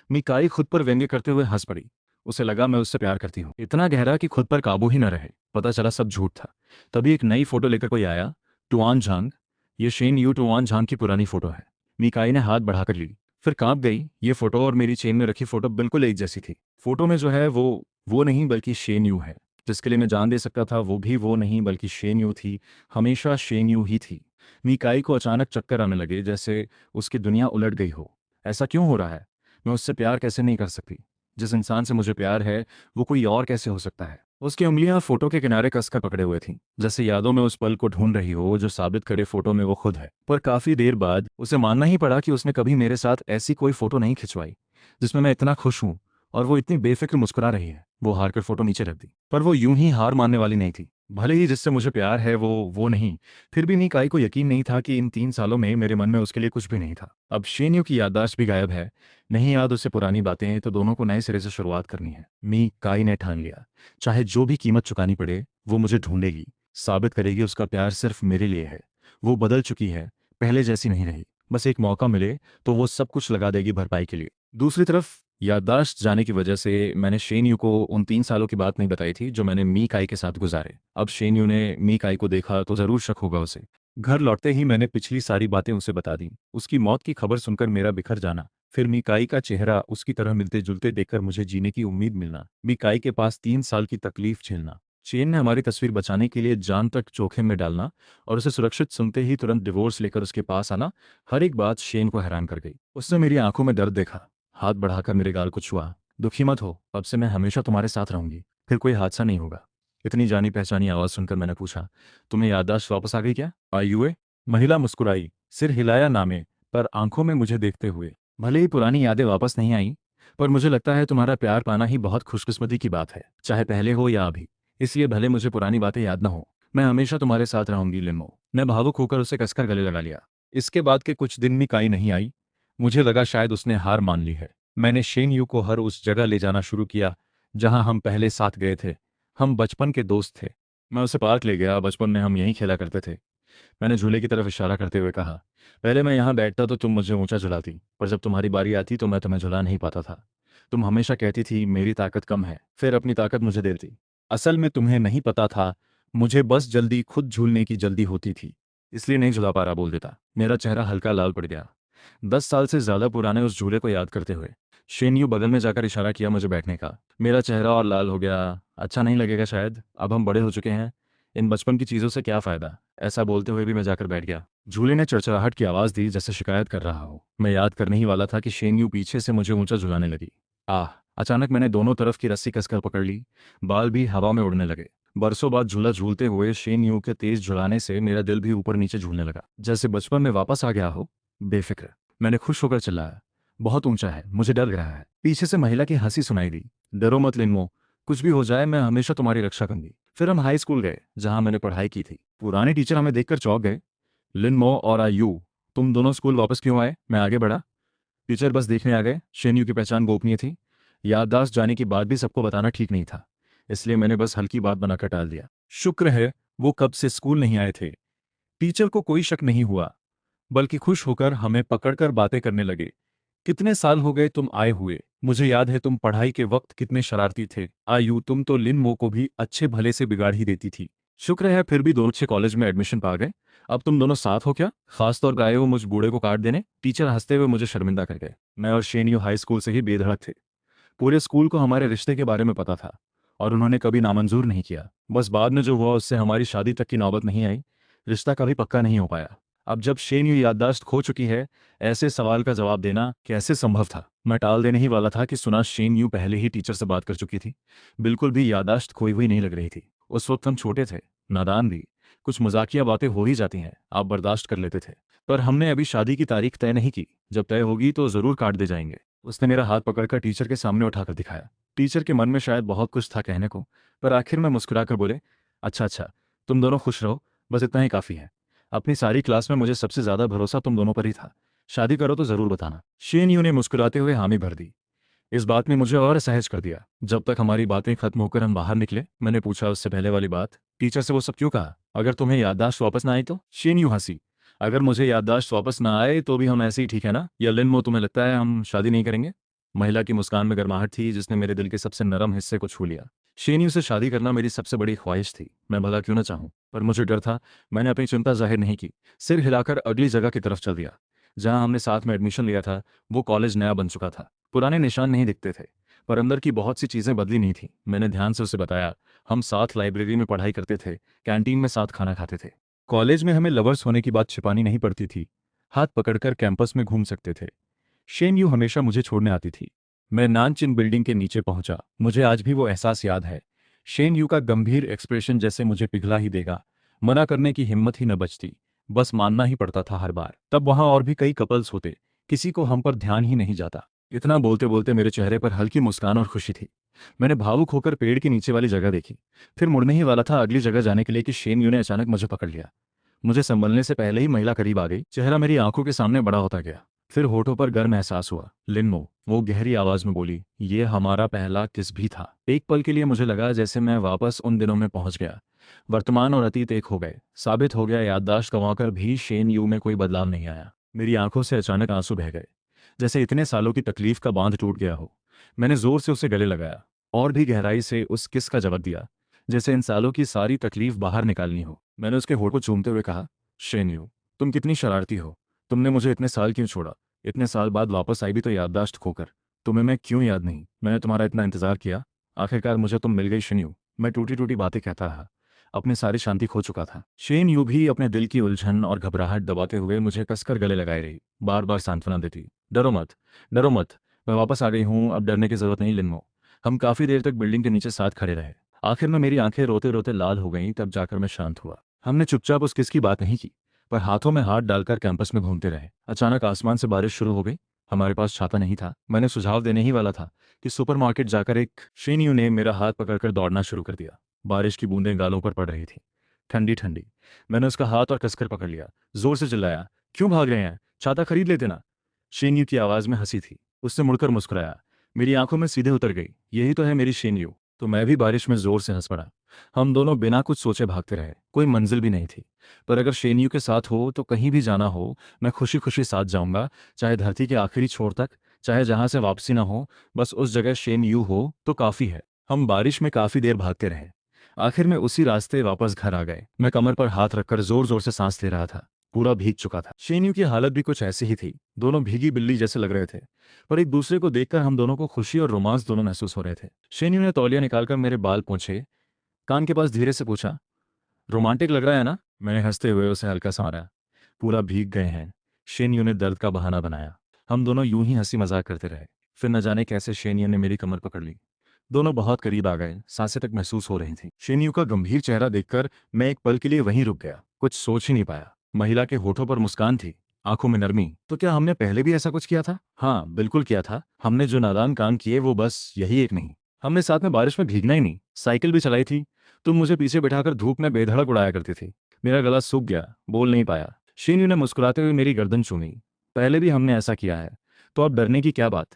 मिकाई खुद पर व्यंग्य करते हुए हंस पड़ी। उसे लगा मैं उससे प्यार करती हूँ, इतना गहरा कि खुद पर काबू ही न रहे। पता चला सब झूठ था। तभी एक नई फोटो लेकर कोई आया। टुआन झांग। ये शेन यू टुआन झांग की पुरानी फोटो है। मिकाई ने हाथ बढ़ाकर ली, फिर कांप गई। ये फोटो और मेरी चेन में रखी फोटो बिल्कुल एक जैसी थी। फोटो में जो है वो नहीं बल्कि शेन यू है। जिसके लिए मैं जान दे सकता था वो भी वो नहीं बल्कि शेन यू थी। हमेशा शेन यू ही थी। मिकाई को अचानक चक्कर आने लगे, जैसे उसकी दुनिया उलट गई हो। ऐसा क्यों हो रहा है? मैं उससे प्यार कैसे नहीं कर सकती? जिस इंसान से मुझे प्यार है वो कोई और कैसे हो सकता है? उसकी उंगलियां फोटो के किनारे कसकर पकड़े हुए थीं, जैसे यादों में उस पल को ढूंढ रही हो जो साबित करे फोटो में वो खुद है। पर काफी देर बाद उसे मानना ही पड़ा कि उसने कभी मेरे साथ ऐसी कोई फोटो नहीं खिंचवाई जिसमें मैं इतना खुश हूं और वो इतनी बेफिक्र मुस्कुरा रही है। वो हार कर फोटो नीचे रख दी। पर वो यूं ही हार मानने वाली नहीं थी। भले ही जिससे मुझे प्यार है वो नहीं, फिर भी मीकाई को यकीन नहीं था कि इन 3 सालों में मेरे मन में उसके लिए कुछ भी नहीं था। अब शेन्यू की याददाश्त भी गायब है। नहीं याद उससे पुरानी बातें, तो दोनों को नए सिरे से शुरुआत करनी है। मीकाई ने ठान लिया, चाहे जो भी कीमत चुकानी पड़े वो मुझे ढूंढेगी, साबित करेगी उसका प्यार सिर्फ मेरे लिए है। वो बदल चुकी है, पहले जैसी नहीं रही। बस एक मौका मिले तो वो सब कुछ लगा देगी भरपाई के लिए। दूसरी तरफ याददाश्त जाने की वजह से मैंने शेन यू को उन 3 सालों की बात नहीं बताई थी जो मैंने मी काई के साथ गुजारे। अब शेन यू ने मी काई को देखा तो ज़रूर शक होगा उसे। घर लौटते ही मैंने पिछली सारी बातें उसे बता दी। उसकी मौत की खबर सुनकर मेरा बिखर जाना, फिर मीकाई का चेहरा उसकी तरह मिलते जुलते देखकर मुझे जीने की उम्मीद मिलना, मीकाई के पास 3 साल की तकलीफ झेलना, चेन ने हमारी तस्वीर बचाने के लिए जान तक जोखिम में डालना और उसे सुरक्षित सुनते ही तुरंत डिवोर्स लेकर उसके पास आना, हर एक बात शेन को हैरान कर गई। उसने मेरी आंखों में दर्द देखा, हाथ बढ़ाकर मेरे गाल को छुआ। दुखी मत हो, अब से मैं हमेशा तुम्हारे साथ रहूंगी, फिर कोई हादसा नहीं होगा। इतनी जानी पहचानी आवाज़ सुनकर मैंने पूछा, तुम्हें याददाश्त वापस आ गई क्या? आयुए? महिला मुस्कुराई, सिर हिलाया नामे, पर आंखों में मुझे देखते हुए। भले ही पुरानी यादें वापस नहीं आई, पर मुझे लगता है तुम्हारा प्यार पाना ही बहुत खुशकिस्मती की बात है, चाहे पहले हो या अभी। इसलिए भले मुझे पुरानी बातें याद न हो, मैं हमेशा तुम्हारे साथ रहूंगी लिमो। मैं भावुक होकर उसे कसकर गले लगा लिया। इसके बाद के कुछ दिन मिकाई नहीं आई। मुझे लगा शायद उसने हार मान ली है। मैंने शेन यू को हर उस जगह ले जाना शुरू किया जहां हम पहले साथ गए थे। हम बचपन के दोस्त थे। मैं उसे पार्क ले गया, बचपन में हम यहीं खेला करते थे। मैंने झूले की तरफ इशारा करते हुए कहा, पहले मैं यहाँ बैठता तो तुम मुझे ऊंचा झुलाती, पर जब तुम्हारी बारी आती तो मैं तुम्हें झुला नहीं पाता था। तुम हमेशा कहती थी मेरी ताकत कम है, फिर अपनी ताकत मुझे देती। असल में तुम्हें नहीं पता था, मुझे बस जल्दी खुद झूलने की जल्दी होती थी, इसलिए नहीं झुला पा रहा बोल देता। मेरा चेहरा हल्का लाल पड़ गया। 10 साल से ज्यादा पुराने उस झूले को याद करते हुए शेन्यू बगल में जाकर इशारा किया मुझे बैठने का। मेरा चेहरा और लाल हो गया। अच्छा नहीं लगेगा शायद, अब हम बड़े हो चुके हैं, इन बचपन की चीज़ों से क्या फ़ायदा। ऐसा बोलते हुए भी मैं जाकर बैठ गया। झूले ने चरचराहट की आवाज़ दी जैसे शिकायत कर रहा हो। मैं याद करने ही वाला था कि शेन्यू पीछे से मुझे ऊंचा झुलाने लगी। आह! अचानक मैंने दोनों तरफ की रस्सी कसकर पकड़ ली। बाल भी हवा में उड़ने लगे। बरसों बाद झूला झूलते हुए शेन्यू के तेज झुलाने से मेरा दिल भी ऊपर नीचे झूलने लगा, जैसे बचपन में वापस आ गया हो। बेफिक्र, मैंने खुश होकर चिल्लाया, बहुत ऊंचा है, मुझे डर रहा है। पीछे से महिला की हंसी सुनाई दी। डरो मत लिन्मो, कुछ भी हो जाए मैं हमेशा तुम्हारी रक्षा करूंगी। फिर हम हाई स्कूल गए जहां मैंने पढ़ाई की थी। पुराने टीचर हमें देखकर चौंक गए। लिनमो और आयु, तुम दोनों स्कूल वापस क्यों आए? मैं आगे बढ़ा। टीचर बस देखने आ गए। शेन्यू की पहचान गोपनीय थी। याददाश्त जाने की बात भी सबको बताना ठीक नहीं था, इसलिए मैंने बस हल्की बात बनाकर टाल दिया। शुक्र है वो कब से स्कूल नहीं आए थे। टीचर को कोई शक नहीं हुआ, बल्कि खुश होकर हमें पकड़कर बातें करने लगे। कितने साल हो गए तुम आए हुए? मुझे याद है तुम पढ़ाई के वक्त कितने शरारती थे। आयु, तुम तो लिन मो को भी अच्छे भले से बिगाड़ ही देती थी। शुक्र है फिर भी दोनों अच्छे कॉलेज में एडमिशन पा गए। अब तुम दोनों साथ हो क्या? खासतौर पर आए हो मुझ बूढ़े को काट देने। टीचर हंसते हुए मुझे शर्मिंदा कर गए। मैं और शेन्यू हाई स्कूल से ही बेधड़क थे। पूरे स्कूल को हमारे रिश्ते के बारे में पता था और उन्होंने कभी नामंजूर नहीं किया। बस बाद में जो हुआ उससे हमारी शादी तक की नौबत नहीं आई। रिश्ता कभी पक्का नहीं हो पाया। अब जब शेन यू याददाश्त खो चुकी है, ऐसे सवाल का जवाब देना कैसे संभव था? मैं टाल देने ही वाला था कि सुना शेन यू पहले ही टीचर से बात कर चुकी थी। बिल्कुल भी याददाश्त खोई हुई नहीं लग रही थी। उस वक्त हम छोटे थे, नादान भी। कुछ मजाकिया बातें हो ही जाती हैं, आप बर्दाश्त कर लेते थे। पर हमने अभी शादी की तारीख तय नहीं की। जब तय होगी तो जरूर काट दे जाएंगे। उसने मेरा हाथ पकड़कर टीचर के सामने उठाकर दिखाया। टीचर के मन में शायद बहुत कुछ था कहने को, पर आखिर में मुस्कुराकर बोले, अच्छा अच्छा, तुम दोनों खुश रहो, बस इतना ही काफ़ी है। अपनी सारी क्लास में मुझे सबसे ज़्यादा भरोसा तुम दोनों पर ही था। शादी करो तो ज़रूर बताना। शेन यू ने मुस्कुराते हुए हामी भर दी। इस बात ने मुझे और असहज कर दिया। जब तक हमारी बातें खत्म होकर हम बाहर निकले, मैंने पूछा उससे पहले वाली बात, टीचर से वो सब क्यों कहा? अगर तुम्हें याददाश्त वापस ना आई तो? शेन यू हंसी। अगर मुझे याददाश्त वापस ना आए तो भी हम ऐसे ही ठीक है ना? या लिन मो, तुम्हें लगता है हम शादी नहीं करेंगे? महिला की मुस्कान में गर्माहट थी जिसने मेरे दिल के सबसे नरम हिस्से को छू लिया। शेन्यू से शादी करना मेरी सबसे बड़ी ख्वाहिश थी, मैं भला क्यों ना चाहूं, पर मुझे डर था। मैंने अपनी चिंता जाहिर नहीं की, सिर हिलाकर अगली जगह की तरफ चल दिया। जहां हमने साथ में एडमिशन लिया था वो कॉलेज नया बन चुका था। पुराने निशान नहीं दिखते थे, पर अंदर की बहुत सी चीज़ें बदली नहीं थी। मैंने ध्यान से उसे बताया, हम साथ लाइब्रेरी में पढ़ाई करते थे, कैंटीन में साथ खाना खाते थे। कॉलेज में हमें लवर्स होने की बात छिपानी नहीं पड़ती थी। हाथ पकड़कर कैंपस में घूम सकते थे। शेन यू हमेशा मुझे छोड़ने आती थी। मैं नानचिन बिल्डिंग के नीचे पहुंचा। मुझे आज भी वो एहसास याद है। शेन यू का गंभीर एक्सप्रेशन जैसे मुझे पिघला ही देगा। मना करने की हिम्मत ही न बचती, बस मानना ही पड़ता था हर बार। तब वहां और भी कई कपल्स होते, किसी को हम पर ध्यान ही नहीं जाता। इतना बोलते बोलते मेरे चेहरे पर हल्की मुस्कान और खुशी थी। मैंने भावुक होकर पेड़ के नीचे वाली जगह देखी। फिर मुड़ने ही वाला था अगली जगह जाने के लिए कि शेन यू ने अचानक मुझे पकड़ लिया। मुझे संभलने से पहले ही महिला करीब आ गई। चेहरा मेरी आंखों के सामने बड़ा होता गया। फिर होठों पर गर्म एहसास हुआ। लिन्मो, वो गहरी आवाज में बोली, ये हमारा पहला किस भी था। एक पल के लिए मुझे लगा जैसे मैं वापस उन दिनों में पहुंच गया। वर्तमान और अतीत एक हो गए। साबित हो गया याददाश्त गंवाकर भी शेन यू में कोई बदलाव नहीं आया। मेरी आंखों से अचानक आंसू बह गए, जैसे इतने सालों की तकलीफ का बांध टूट गया हो। मैंने जोर से उसे गले लगाया और भी गहराई से उस किस का जवाब दिया, जैसे इन सालों की सारी तकलीफ बाहर निकालनी हो। मैंने उसके होठ को चूमते हुए कहा, शेन्यू, तुम कितनी शरारती हो। तुमने मुझे इतने साल क्यों छोड़ा? इतने साल बाद वापस आई भी तो याददाश्त खोकर। तुम्हें मैं क्यों याद नहीं? मैंने तुम्हारा इतना इंतजार किया, आखिरकार मुझे तुम मिल गई शेन्यू। मैं टूटी टूटी बातें कहता रहा, अपनी सारी शांति खो चुका था। शेन यूं भी अपने दिल की उलझन और घबराहट दबाते हुए मुझे कसकर गले लगाए रही, बार बार सांत्वना देती, डरो मत, डरो मत, मैं वापस आ गई हूँ, अब डरने की जरूरत नहीं लिन्नो। हम काफी देर तक बिल्डिंग के नीचे साथ खड़े रहे। आखिर में मेरी आंखें रोते रोते लाल हो गईं, तब जाकर मैं शांत हुआ। हमने चुपचाप उस किस की बात नहीं की, पर हाथों में हाथ डालकर कैंपस में घूमते रहे। अचानक आसमान से बारिश शुरू हो गई। हमारे पास छाता नहीं था। मैंने सुझाव देने ही वाला था कि सुपरमार्केट जाकर एक शेनियो ने मेरा हाथ पकड़कर दौड़ना शुरू कर दिया। बारिश की बूंदें गालों पर पड़ रही थी, ठंडी ठंडी। मैंने उसका हाथ और कसकर पकड़ लिया, जोर से चिल्लाया, क्यों भाग रहे हैं? छाता खरीद लेते ना। शेनियो की आवाज में हंसी थी। उसने मुड़कर मुस्कुराया, मेरी आंखों में सीधे उतर गई, यही तो है मेरी शेनियो। तो मैं भी बारिश में जोर से हंस पड़ा। हम दोनों बिना कुछ सोचे भागते रहे। कोई मंजिल भी नहीं थी, पर अगर शेनियो के साथ हो तो कहीं भी जाना हो, मैं खुशी खुशी साथ जाऊंगा, चाहे धरती के आखिरी छोर तक, चाहे जहां से वापसी ना हो, बस उस जगह शेनियो हो तो काफी है। हम बारिश में काफी देर भागते रहे। आखिर में उसी रास्ते वापस घर आ गए। मैं कमर पर हाथ रखकर जोर जोर से सांस ले रहा था। पूरा भीग चुका था। शेन्यू की हालत भी कुछ ऐसी ही थी। दोनों भीगी बिल्ली जैसे लग रहे थे, पर एक दूसरे को देखकर हम दोनों को खुशी और रोमांस दोनों महसूस हो रहे थे। शेन्यू ने तौलिया निकालकर मेरे बाल पोंछे, कान के पास धीरे से पूछा, रोमांटिक लग रहा है ना? मैंने हंसते हुए उसे हल्का सा मारा। पूरा भीग गए हैं। शेन्यू ने दर्द का बहाना बनाया। हम दोनों यूं ही हंसी मजाक करते रहे। फिर न जाने कैसे शेन्यू ने मेरी कमर पकड़ ली। दोनों बहुत करीब आ गए, सांसें तक महसूस हो रही थीं। शेन्यू का गंभीर चेहरा देखकर मैं एक पल के लिए वहीं रुक गया, कुछ सोच ही नहीं पाया। महिला के होठों पर मुस्कान थी, आंखों में नरमी। तो क्या हमने पहले भी ऐसा कुछ किया था? हाँ, बिल्कुल किया था। हमने जो नादान काम किए वो बस यही एक नहीं। हमने साथ में बारिश में भीगना ही नहीं, साइकिल भी चलाई थी। तुम मुझे पीछे बिठाकर धूप में बेधड़क उड़ाया करती थी। मेरा गला सूख गया, बोल नहीं पाया। शेन्यू ने मुस्कुराते हुए मेरी गर्दन चूमी। पहले भी हमने ऐसा किया है, तो अब डरने की क्या बात?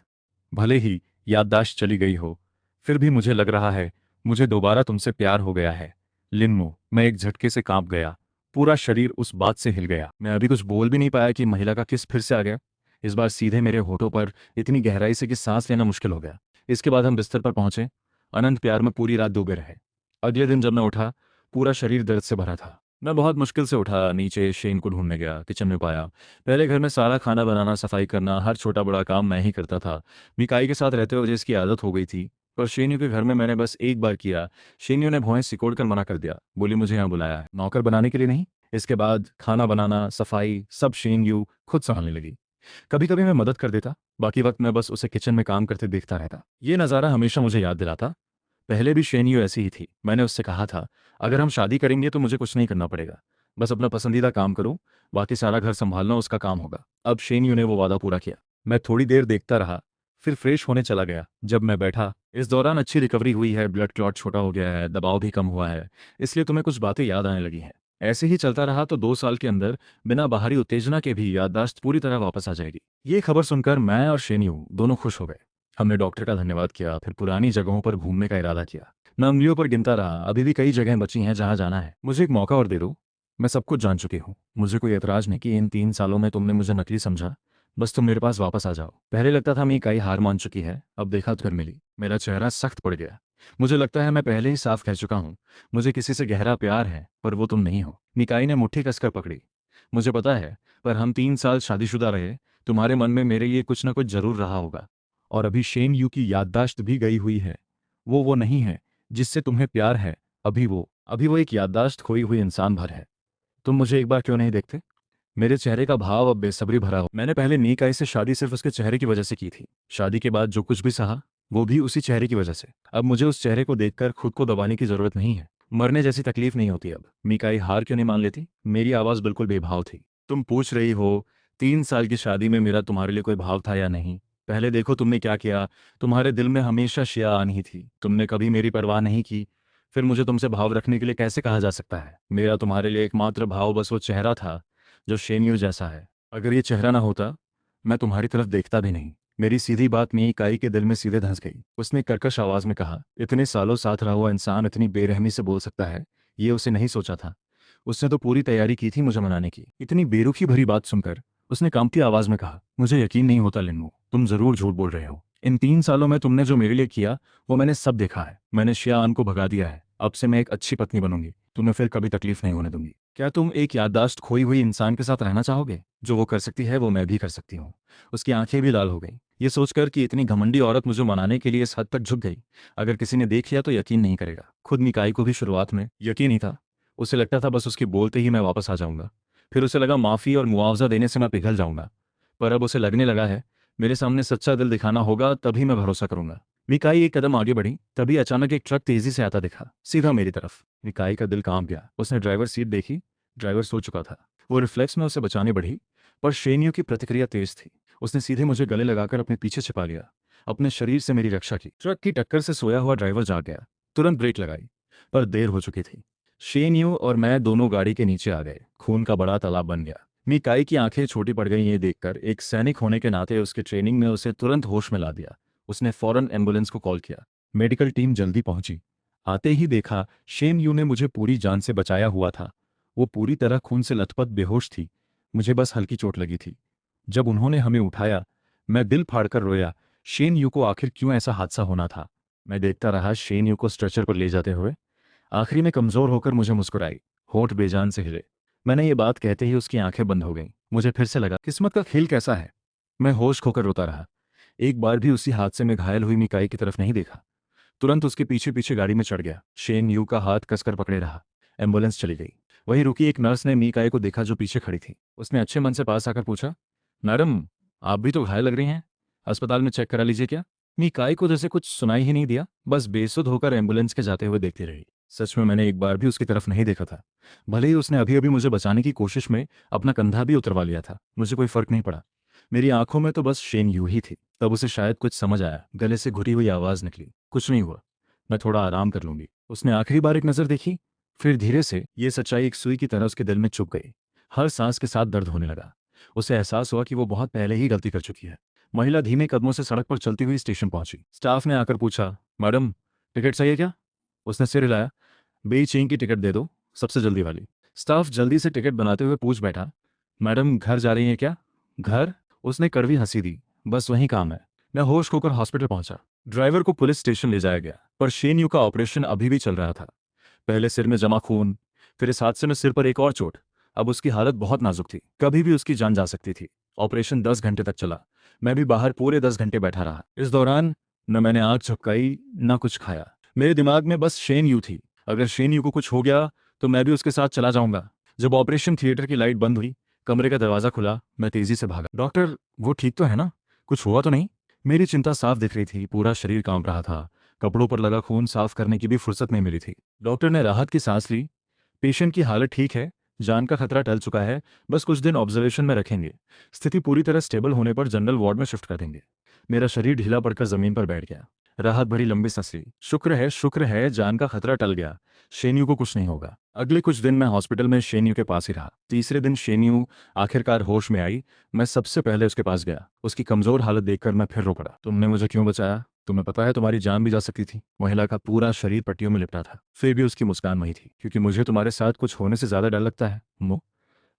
भले ही याददाश्त चली गई हो, फिर भी मुझे लग रहा है मुझे दोबारा तुमसे प्यार हो गया है। लिन्नो, मैं एक झटके से कांप गया। पूरा शरीर उस बात से हिल गया। मैं अभी कुछ बोल भी नहीं पाया कि महिला का किस फिर से आ गया, इस बार सीधे मेरे होठों पर, इतनी गहराई से कि सांस लेना मुश्किल हो गया। इसके बाद हम बिस्तर पर पहुंचे। अनंत प्यार में पूरी रात डूबे रहे। अगले दिन जब मैं उठा, पूरा शरीर दर्द से भरा था। मैं बहुत मुश्किल से उठा, नीचे शेन को ढूंढने गया, किचन में पाया। पहले घर में सारा खाना बनाना, सफाई करना, हर छोटा बड़ा काम मैं ही करता था। मिकाई के साथ रहते हुए जिसकी आदत हो गई थी, पर शेन्यू के घर में मैंने बस एक बार किया। शेन्यू ने भौहें सिकोड़ कर मना कर दिया, बोली मुझे यहाँ बुलाया है, नौकर बनाने के लिए नहीं। इसके बाद खाना बनाना, सफाई सब शेन्यू खुद संभालने लगी। कभी कभी मैं मदद कर देता, बाकी वक्त मैं बस उसे किचन में काम करते देखता रहता। ये नज़ारा हमेशा मुझे याद दिलाता, पहले भी शेन्यू ऐसी ही थी। मैंने उससे कहा था, अगर हम शादी करेंगे तो मुझे कुछ नहीं करना पड़ेगा, बस अपना पसंदीदा काम करो, बाकी सारा घर संभालना उसका काम होगा। अब शेन्यू ने वो वादा पूरा किया। मैं थोड़ी देर देखता रहा, फिर फ्रेश होने चला गया। जब मैं बैठा, इस दौरान अच्छी रिकवरी हुई है, ब्लड क्लॉट छोटा हो गया है, दबाव भी कम हुआ है, इसलिए तुम्हें कुछ बातें याद आने लगी हैं। ऐसे ही चलता रहा तो 2 साल के अंदर बिना बाहरी उत्तेजना के भी याददाश्त पूरी तरह वापस आ जाएगी। ये खबर सुनकर मैं और शेन्यू दोनों खुश हो गए। हमने डॉक्टर का धन्यवाद किया, फिर पुरानी जगहों पर घूमने का इरादा किया। मैं उंगलियों पर गिनता रहा, अभी भी कई जगहें बची हैं जहां जाना है। मुझे एक मौका और दे दो, मैं सब कुछ जान चुकी हूँ। मुझे कोई एतराज नहीं कि इन 3 सालों में तुमने मुझे नकली समझा, बस तुम मेरे पास वापस आ जाओ। पहले लगता था मैं इकाई हार मान चुकी है, अब देखा तो फिर मिली। मेरा चेहरा सख्त पड़ गया। मुझे लगता है मैं पहले ही साफ कह चुका हूँ, मुझे किसी से गहरा प्यार है, पर वो तुम नहीं हो। निकाई ने मुट्ठी कसकर पकड़ी। मुझे पता है, पर हम 3 साल शादीशुदा रहे, तुम्हारे मन में मेरे लिए कुछ ना कुछ जरूर रहा होगा। और अभी शेन यू की याददाश्त भी गई हुई है। वो नहीं है जिससे तुम्हें प्यार है। अभी वो एक याददाश्त खोई हुई इंसान भर है। तुम मुझे एक बार क्यों नहीं देखते? मेरे चेहरे का भाव अब बेसब्री भरा हो। मैंने पहले नीकाई से शादी सिर्फ उसके चेहरे की वजह से की थी। शादी के बाद जो कुछ भी सहा, वो भी उसी चेहरे की वजह से। अब मुझे उस चेहरे को देखकर खुद को दबाने की जरूरत नहीं है। मरने जैसी तकलीफ नहीं होती अब। मीकाई हार क्यों नहीं मान लेती? मेरी आवाज बिल्कुल बेभाव थी। तुम पूछ रही हो 3 साल की शादी में मेरा तुम्हारे लिए कोई भाव था या नहीं? पहले देखो तुमने क्या किया। तुम्हारे दिल में हमेशा शिया आन ही थी, तुमने कभी मेरी परवाह नहीं की। फिर मुझे तुमसे भाव रखने के लिए कैसे कहा जा सकता है? मेरा तुम्हारे लिए एकमात्र भाव बस वो चेहरा था, जो शेन्यू जैसा है। अगर ये चेहरा ना होता, मैं तुम्हारी तरफ देखता भी नहीं। मेरी सीधी बात मी इकाई के दिल में सीधे धंस गई। उसने कर्कश आवाज में कहा, इतने सालों साथ रहा हुआ इंसान इतनी बेरहमी से बोल सकता है, ये उसे नहीं सोचा था। उसने तो पूरी तैयारी की थी मुझे मनाने की। इतनी बेरुखी भरी बात सुनकर उसने कांपती आवाज में कहा, मुझे यकीन नहीं होता लिन्नू, तुम जरूर झूठ बोल रहे हो। इन 3 सालों में तुमने जो मेरे लिए किया वो मैंने सब देखा है। मैंने शियान को भगा दिया है। अब से मैं एक अच्छी पत्नी बनूंगी, तुम्हें फिर कभी तकलीफ नहीं होने दूंगी। क्या तुम एक याददाश्त खोई हुई इंसान के साथ रहना चाहोगे? जो वो कर सकती है वो मैं भी कर सकती हूँ। उसकी आंखें भी लाल हो गई, ये सोचकर कि इतनी घमंडी औरत मुझे मनाने के लिए इस हद तक झुक गई। अगर किसी ने देख लिया तो यकीन नहीं करेगा। खुद मिकाई को भी शुरुआत में यकीन ही था। उसे लगता था बस उसकी बोलते ही मैं वापस आ जाऊंगा। फिर उसे लगा माफ़ी और मुआवजा देने से मैं पिघल जाऊंगा। पर अब उसे लगने लगा है मेरे सामने सच्चा दिल दिखाना होगा, तभी मैं भरोसा करूंगा। मिकाई एक कदम आगे बढ़ी, तभी अचानक एक ट्रक तेजी से आता दिखा, सीधा मेरी तरफ। मिकाई का दिल कांप गया। उसने ड्राइवर सीट देखी, ड्राइवर सो चुका था। वो रिफ्लेक्स में उसे बचाने बढ़ी, पर शेनियो की प्रतिक्रिया तेज थी। उसने सीधे मुझे गले लगाकर अपने पीछे छिपा लिया, अपने शरीर से मेरी रक्षा की। ट्रक की टक्कर से सोया हुआ ड्राइवर जाग गया, तुरंत ब्रेक लगाई, पर देर हो चुकी थी। शेनियो और मैं दोनों गाड़ी के नीचे आ गए। खून का बड़ा तालाब बन गया। मिकाई की आंखें छोटी पड़ गई। ये देखकर एक सैनिक होने के नाते उसके ट्रेनिंग में उसे तुरंत होश में ला दिया। उसने फौरन एम्बुलेंस को कॉल किया। मेडिकल टीम जल्दी पहुंची। आते ही देखा शेन यू ने मुझे पूरी जान से बचाया हुआ था। वो पूरी तरह खून से लथपथ बेहोश थी। मुझे बस हल्की चोट लगी थी। जब उन्होंने हमें उठाया, मैं दिल फाड़कर रोया। शेन यू को आखिर क्यों ऐसा हादसा होना था? मैं देखता रहा शेन यू को स्ट्रेचर पर ले जाते हुए। आखिरी में कमजोर होकर मुझे मुस्कुराई, होठ बेजान से हिले। मैंने ये बात कहते ही उसकी आंखें बंद हो गईं। मुझे फिर से लगा किस्मत का खेल कैसा है। मैं होश खोकर रोता रहा। एक बार भी उसी हादसे में घायल हुई मिकाई की तरफ नहीं देखा। तुरंत उसके पीछे पीछे गाड़ी में चढ़ गया। शेन यू का हाथ कसकर पकड़े रहा। एम्बुलेंस चली गई। वहीं रुकी एक नर्स ने मिकाई को देखा जो पीछे खड़ी थी। उसने अच्छे मन से पास आकर पूछा, मैडम आप भी तो घायल लग रही हैं, अस्पताल में चेक करा लीजिए क्या? मिकाई को जैसे कुछ सुनाई ही नहीं दिया, बस बेसुध होकर एम्बुलेंस के जाते हुए देखती रही। सच में मैंने एक बार भी उसकी तरफ नहीं देखा था। भले ही उसने अभी अभी मुझे बचाने की कोशिश में अपना कंधा भी उतरवा लिया था, मुझे कोई फर्क नहीं पड़ा। मेरी आंखों में तो बस शेन यू ही थी। तब उसे शायद कुछ समझ आया। गले से घुटी हुई आवाज निकली, कुछ नहीं हुआ, मैं थोड़ा आराम कर लूंगी। उसने आखिरी बार एक नजर देखी, फिर धीरे से ये सच्चाई एक सुई की तरह उसके दिल में चुभ गई। हर सांस के साथ दर्द होने लगा। उसे एहसास हुआ कि वो बहुत पहले ही गलती कर चुकी है। महिला धीमे कदमों से सड़क पर चलती हुई स्टेशन पहुंची। स्टाफ ने आकर पूछा, मैडम टिकट सही है क्या? उसने सिर हिलाया। बी चेन की टिकट दे दो, सबसे जल्दी वाली। स्टाफ जल्दी से टिकट बनाते हुए पूछ बैठा, मैडम घर जा रही हैं क्या? घर? उसने कड़वी हंसी दी, बस वही काम है। मैं होश खोकर हॉस्पिटल पहुंचा। ड्राइवर को पुलिस स्टेशन ले जाया गया, पर शेन यू का ऑपरेशन अभी भी चल रहा था। पहले सिर में जमा खून, फिर इस हादसे में सिर पर एक और चोट। अब उसकी हालत बहुत नाजुक थी, कभी भी उसकी जान जा सकती थी। ऑपरेशन 10 घंटे तक चला। मैं भी बाहर पूरे 10 घंटे बैठा रहा। इस दौरान न मैंने आंख झपकाई, न कुछ खाया। मेरे दिमाग में बस शेन यू थी। अगर शेन यू को कुछ हो गया तो मैं भी उसके साथ चला जाऊंगा। जब ऑपरेशन थिएटर की लाइट बंद हुई, कमरे का दरवाजा खुला, मैं तेजी से भागा। डॉक्टर वो ठीक तो है ना? कुछ हुआ तो नहीं? मेरी चिंता साफ दिख रही थी, पूरा शरीर कांप रहा था। कपड़ों पर लगा खून साफ करने की भी फुर्सत नहीं मिली थी। डॉक्टर ने राहत की सांस ली। पेशेंट की हालत ठीक है, जान का खतरा टल चुका है, बस कुछ दिन ऑब्जर्वेशन में रखेंगे। स्थिति पूरी तरह स्टेबल होने पर जनरल वार्ड में शिफ्ट कर देंगे। मेरा शरीर ढीला पड़कर जमीन पर बैठ गया। राहत भरी लंबी सांस ली। शुक्र है जान का खतरा टल गया। शेन्यू को कुछ नहीं होगा। अगले कुछ दिन मैं हॉस्पिटल में शेन्यू के पास ही रहा। तीसरे दिन शेन्यू आखिरकार होश में आई। मैं सबसे पहले उसके पास गया। उसकी कमजोर हालत देखकर मैं फिर रो पड़ा। तुमने मुझे क्यों बचाया? तुम्हें पता है तुम्हारी जान भी जा सकती थी। महिला का पूरा शरीर पट्टियों में लिपटा था, फिर भी उसकी मुस्कान वही थी। क्योंकि मुझे तुम्हारे साथ कुछ होने से ज्यादा डर लगता है। मो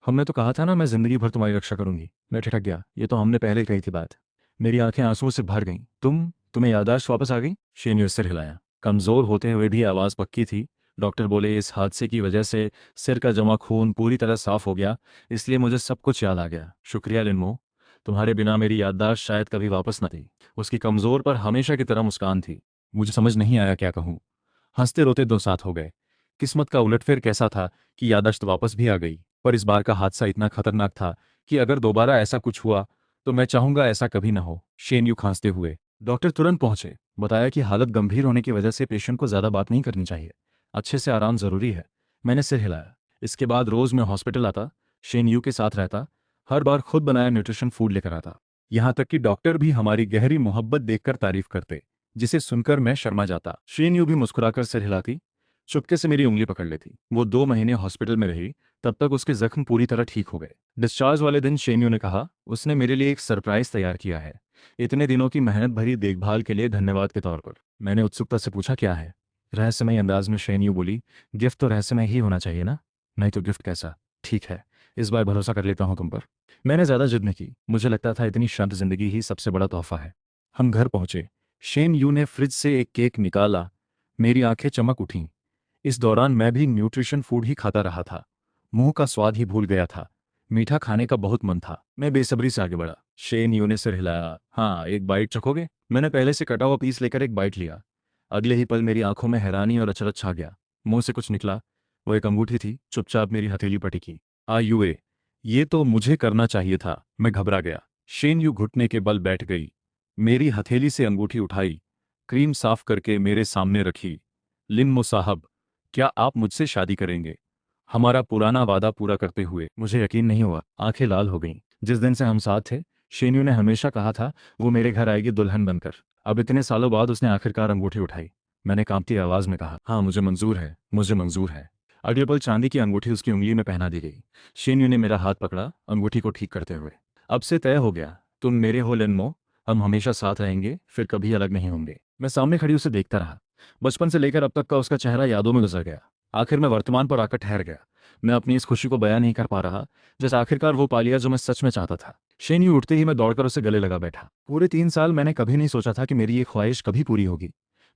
हमने तो कहा था ना मैं जिंदगी भर तुम्हारी रक्षा करूंगी। मैं ठिठक गया, ये तो हमने पहले कही थी बात। मेरी आंखें आंसुओं से भर गईं। तुम्हें याददाश्त वापस आ गई? शेन ने सिर हिलाया। कमजोर होते हुए भी आवाज पक्की थी। डॉक्टर बोले इस हादसे की वजह से सिर का जमा खून पूरी तरह साफ हो गया, इसलिए मुझे सब कुछ याद आ गया। शुक्रिया लिनमो, तुम्हारे बिना मेरी याददाश्त शायद कभी वापस न थी। उसकी कमजोर पर हमेशा की तरह मुस्कान थी। मुझे समझ नहीं आया क्या कहूँ। हंसते रोते दो साथ हो गए। किस्मत का उलटफेर कैसा था कि याददाश्त वापस भी आ गई। पर इस बार का हादसा इतना खतरनाक था कि अगर दोबारा ऐसा कुछ हुआ तो मैं चाहूंगा ऐसा कभी न हो। शेन खांसते हुए। डॉक्टर तुरंत पहुंचे, बताया कि हालत गंभीर होने की वजह से पेशेंट को ज्यादा बात नहीं करनी चाहिए, अच्छे से आराम जरूरी है। मैंने सिर हिलाया। इसके बाद रोज मैं हॉस्पिटल आता, शेन के साथ रहता, हर बार खुद बनाया न्यूट्रिशन फूड लेकर आता। यहाँ तक कि डॉक्टर भी हमारी गहरी मोहब्बत देखकर तारीफ करते, जिसे सुनकर मैं शर्मा जाता। शेन भी मुस्कुराकर सिर हिलाती, चुपके से मेरी उंगली पकड़ लेती। वो 2 महीने हॉस्पिटल में रही, तब तक उसके जख्म पूरी तरह ठीक हो गए। डिस्चार्ज वाले दिन शेन्यू ने कहा उसने मेरे लिए एक सरप्राइज तैयार किया है, इतने दिनों की मेहनत भरी देखभाल के लिए धन्यवाद के तौर पर। मैंने उत्सुकता से पूछा क्या है? रहस्यमय अंदाज में शेन्यू बोली, गिफ्ट तो रहस्यमय ही होना चाहिए ना, नहीं तो गिफ्ट कैसा? ठीक है, इस बार भरोसा कर लेता हूँ तुम पर। मैंने ज्यादा जिद नहीं की। मुझे लगता था इतनी शांत जिंदगी ही सबसे बड़ा तोहफा है। हम घर पहुंचे। शेन यू ने फ्रिज से एक केक निकाला। मेरी आंखें चमक उठीं। इस दौरान मैं भी न्यूट्रिशन फूड ही खाता रहा था। मुंह का स्वाद ही भूल गया था। मीठा खाने का बहुत मन था। मैं बेसब्री से आगे बढ़ा। शेन यू ने सिर हिलाया। हाँ, एक बाइट चखोगे? मैंने पहले से कटा हुआ पीस लेकर एक बाइट लिया। अगले ही पल मेरी आंखों में हैरानी और अचरज छा गया। मुंह से कुछ निकला। वो एक अंगूठी थी, चुपचाप मेरी हथेली पर टिकी। आयुए, ये तो मुझे करना चाहिए था। मैं घबरा गया। शेन यू घुटने के बल बैठ गई। मेरी हथेली से अंगूठी उठाई, क्रीम साफ करके मेरे सामने रखी। लिन साहब, क्या आप मुझसे शादी करेंगे? हमारा पुराना वादा पूरा करते हुए। मुझे यकीन नहीं हुआ। आंखें लाल हो गईं। जिस दिन से हम साथ थे, शेन्यू ने हमेशा कहा था वो मेरे घर आएगी दुल्हन बनकर। अब इतने सालों बाद उसने आखिरकार अंगूठी उठाई। मैंने कांपती आवाज में कहा, हाँ मुझे मंजूर है, मुझे मंजूर है। अगले पल चांदी की अंगूठी उसकी उंगली में पहना दी गई। शेन्यू ने मेरा हाथ पकड़ा, अंगूठी को ठीक करते हुए। अब से तय हो गया, तुम मेरे हो लिनमो। हम हमेशा साथ रहेंगे, फिर कभी अलग नहीं होंगे। मैं सामने खड़ी उसे देखता रहा। बचपन से लेकर अब तक का उसका चेहरा यादों में गुजर गया। आखिर मैं वर्तमान पर आकर ठहर गया। मैं अपनी इस खुशी को बयां नहीं कर पा रहा, जैसे आखिरकार वो पा लिया जो मैं सच में चाहता था। शेन्यू उठते ही मैं दौड़कर उसे गले लगा बैठा। पूरे 3 साल मैंने कभी नहीं सोचा था कि मेरी ये ख्वाहिश कभी पूरी होगी।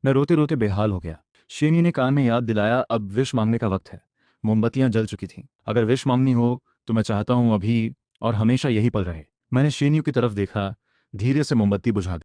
मैं रोते रोते बेहाल हो गया। शेन्यू ने कान में याद दिलाया, अब विश मांगने का वक्त है। मोमबत्तियां जल चुकी थीं। अगर विश मांगनी हो तो मैं चाहता हूं अभी और हमेशा यही पल रहे। मैंने शेन्यू की तरफ देखा, धीरे से मोमबत्ती बुझा दी।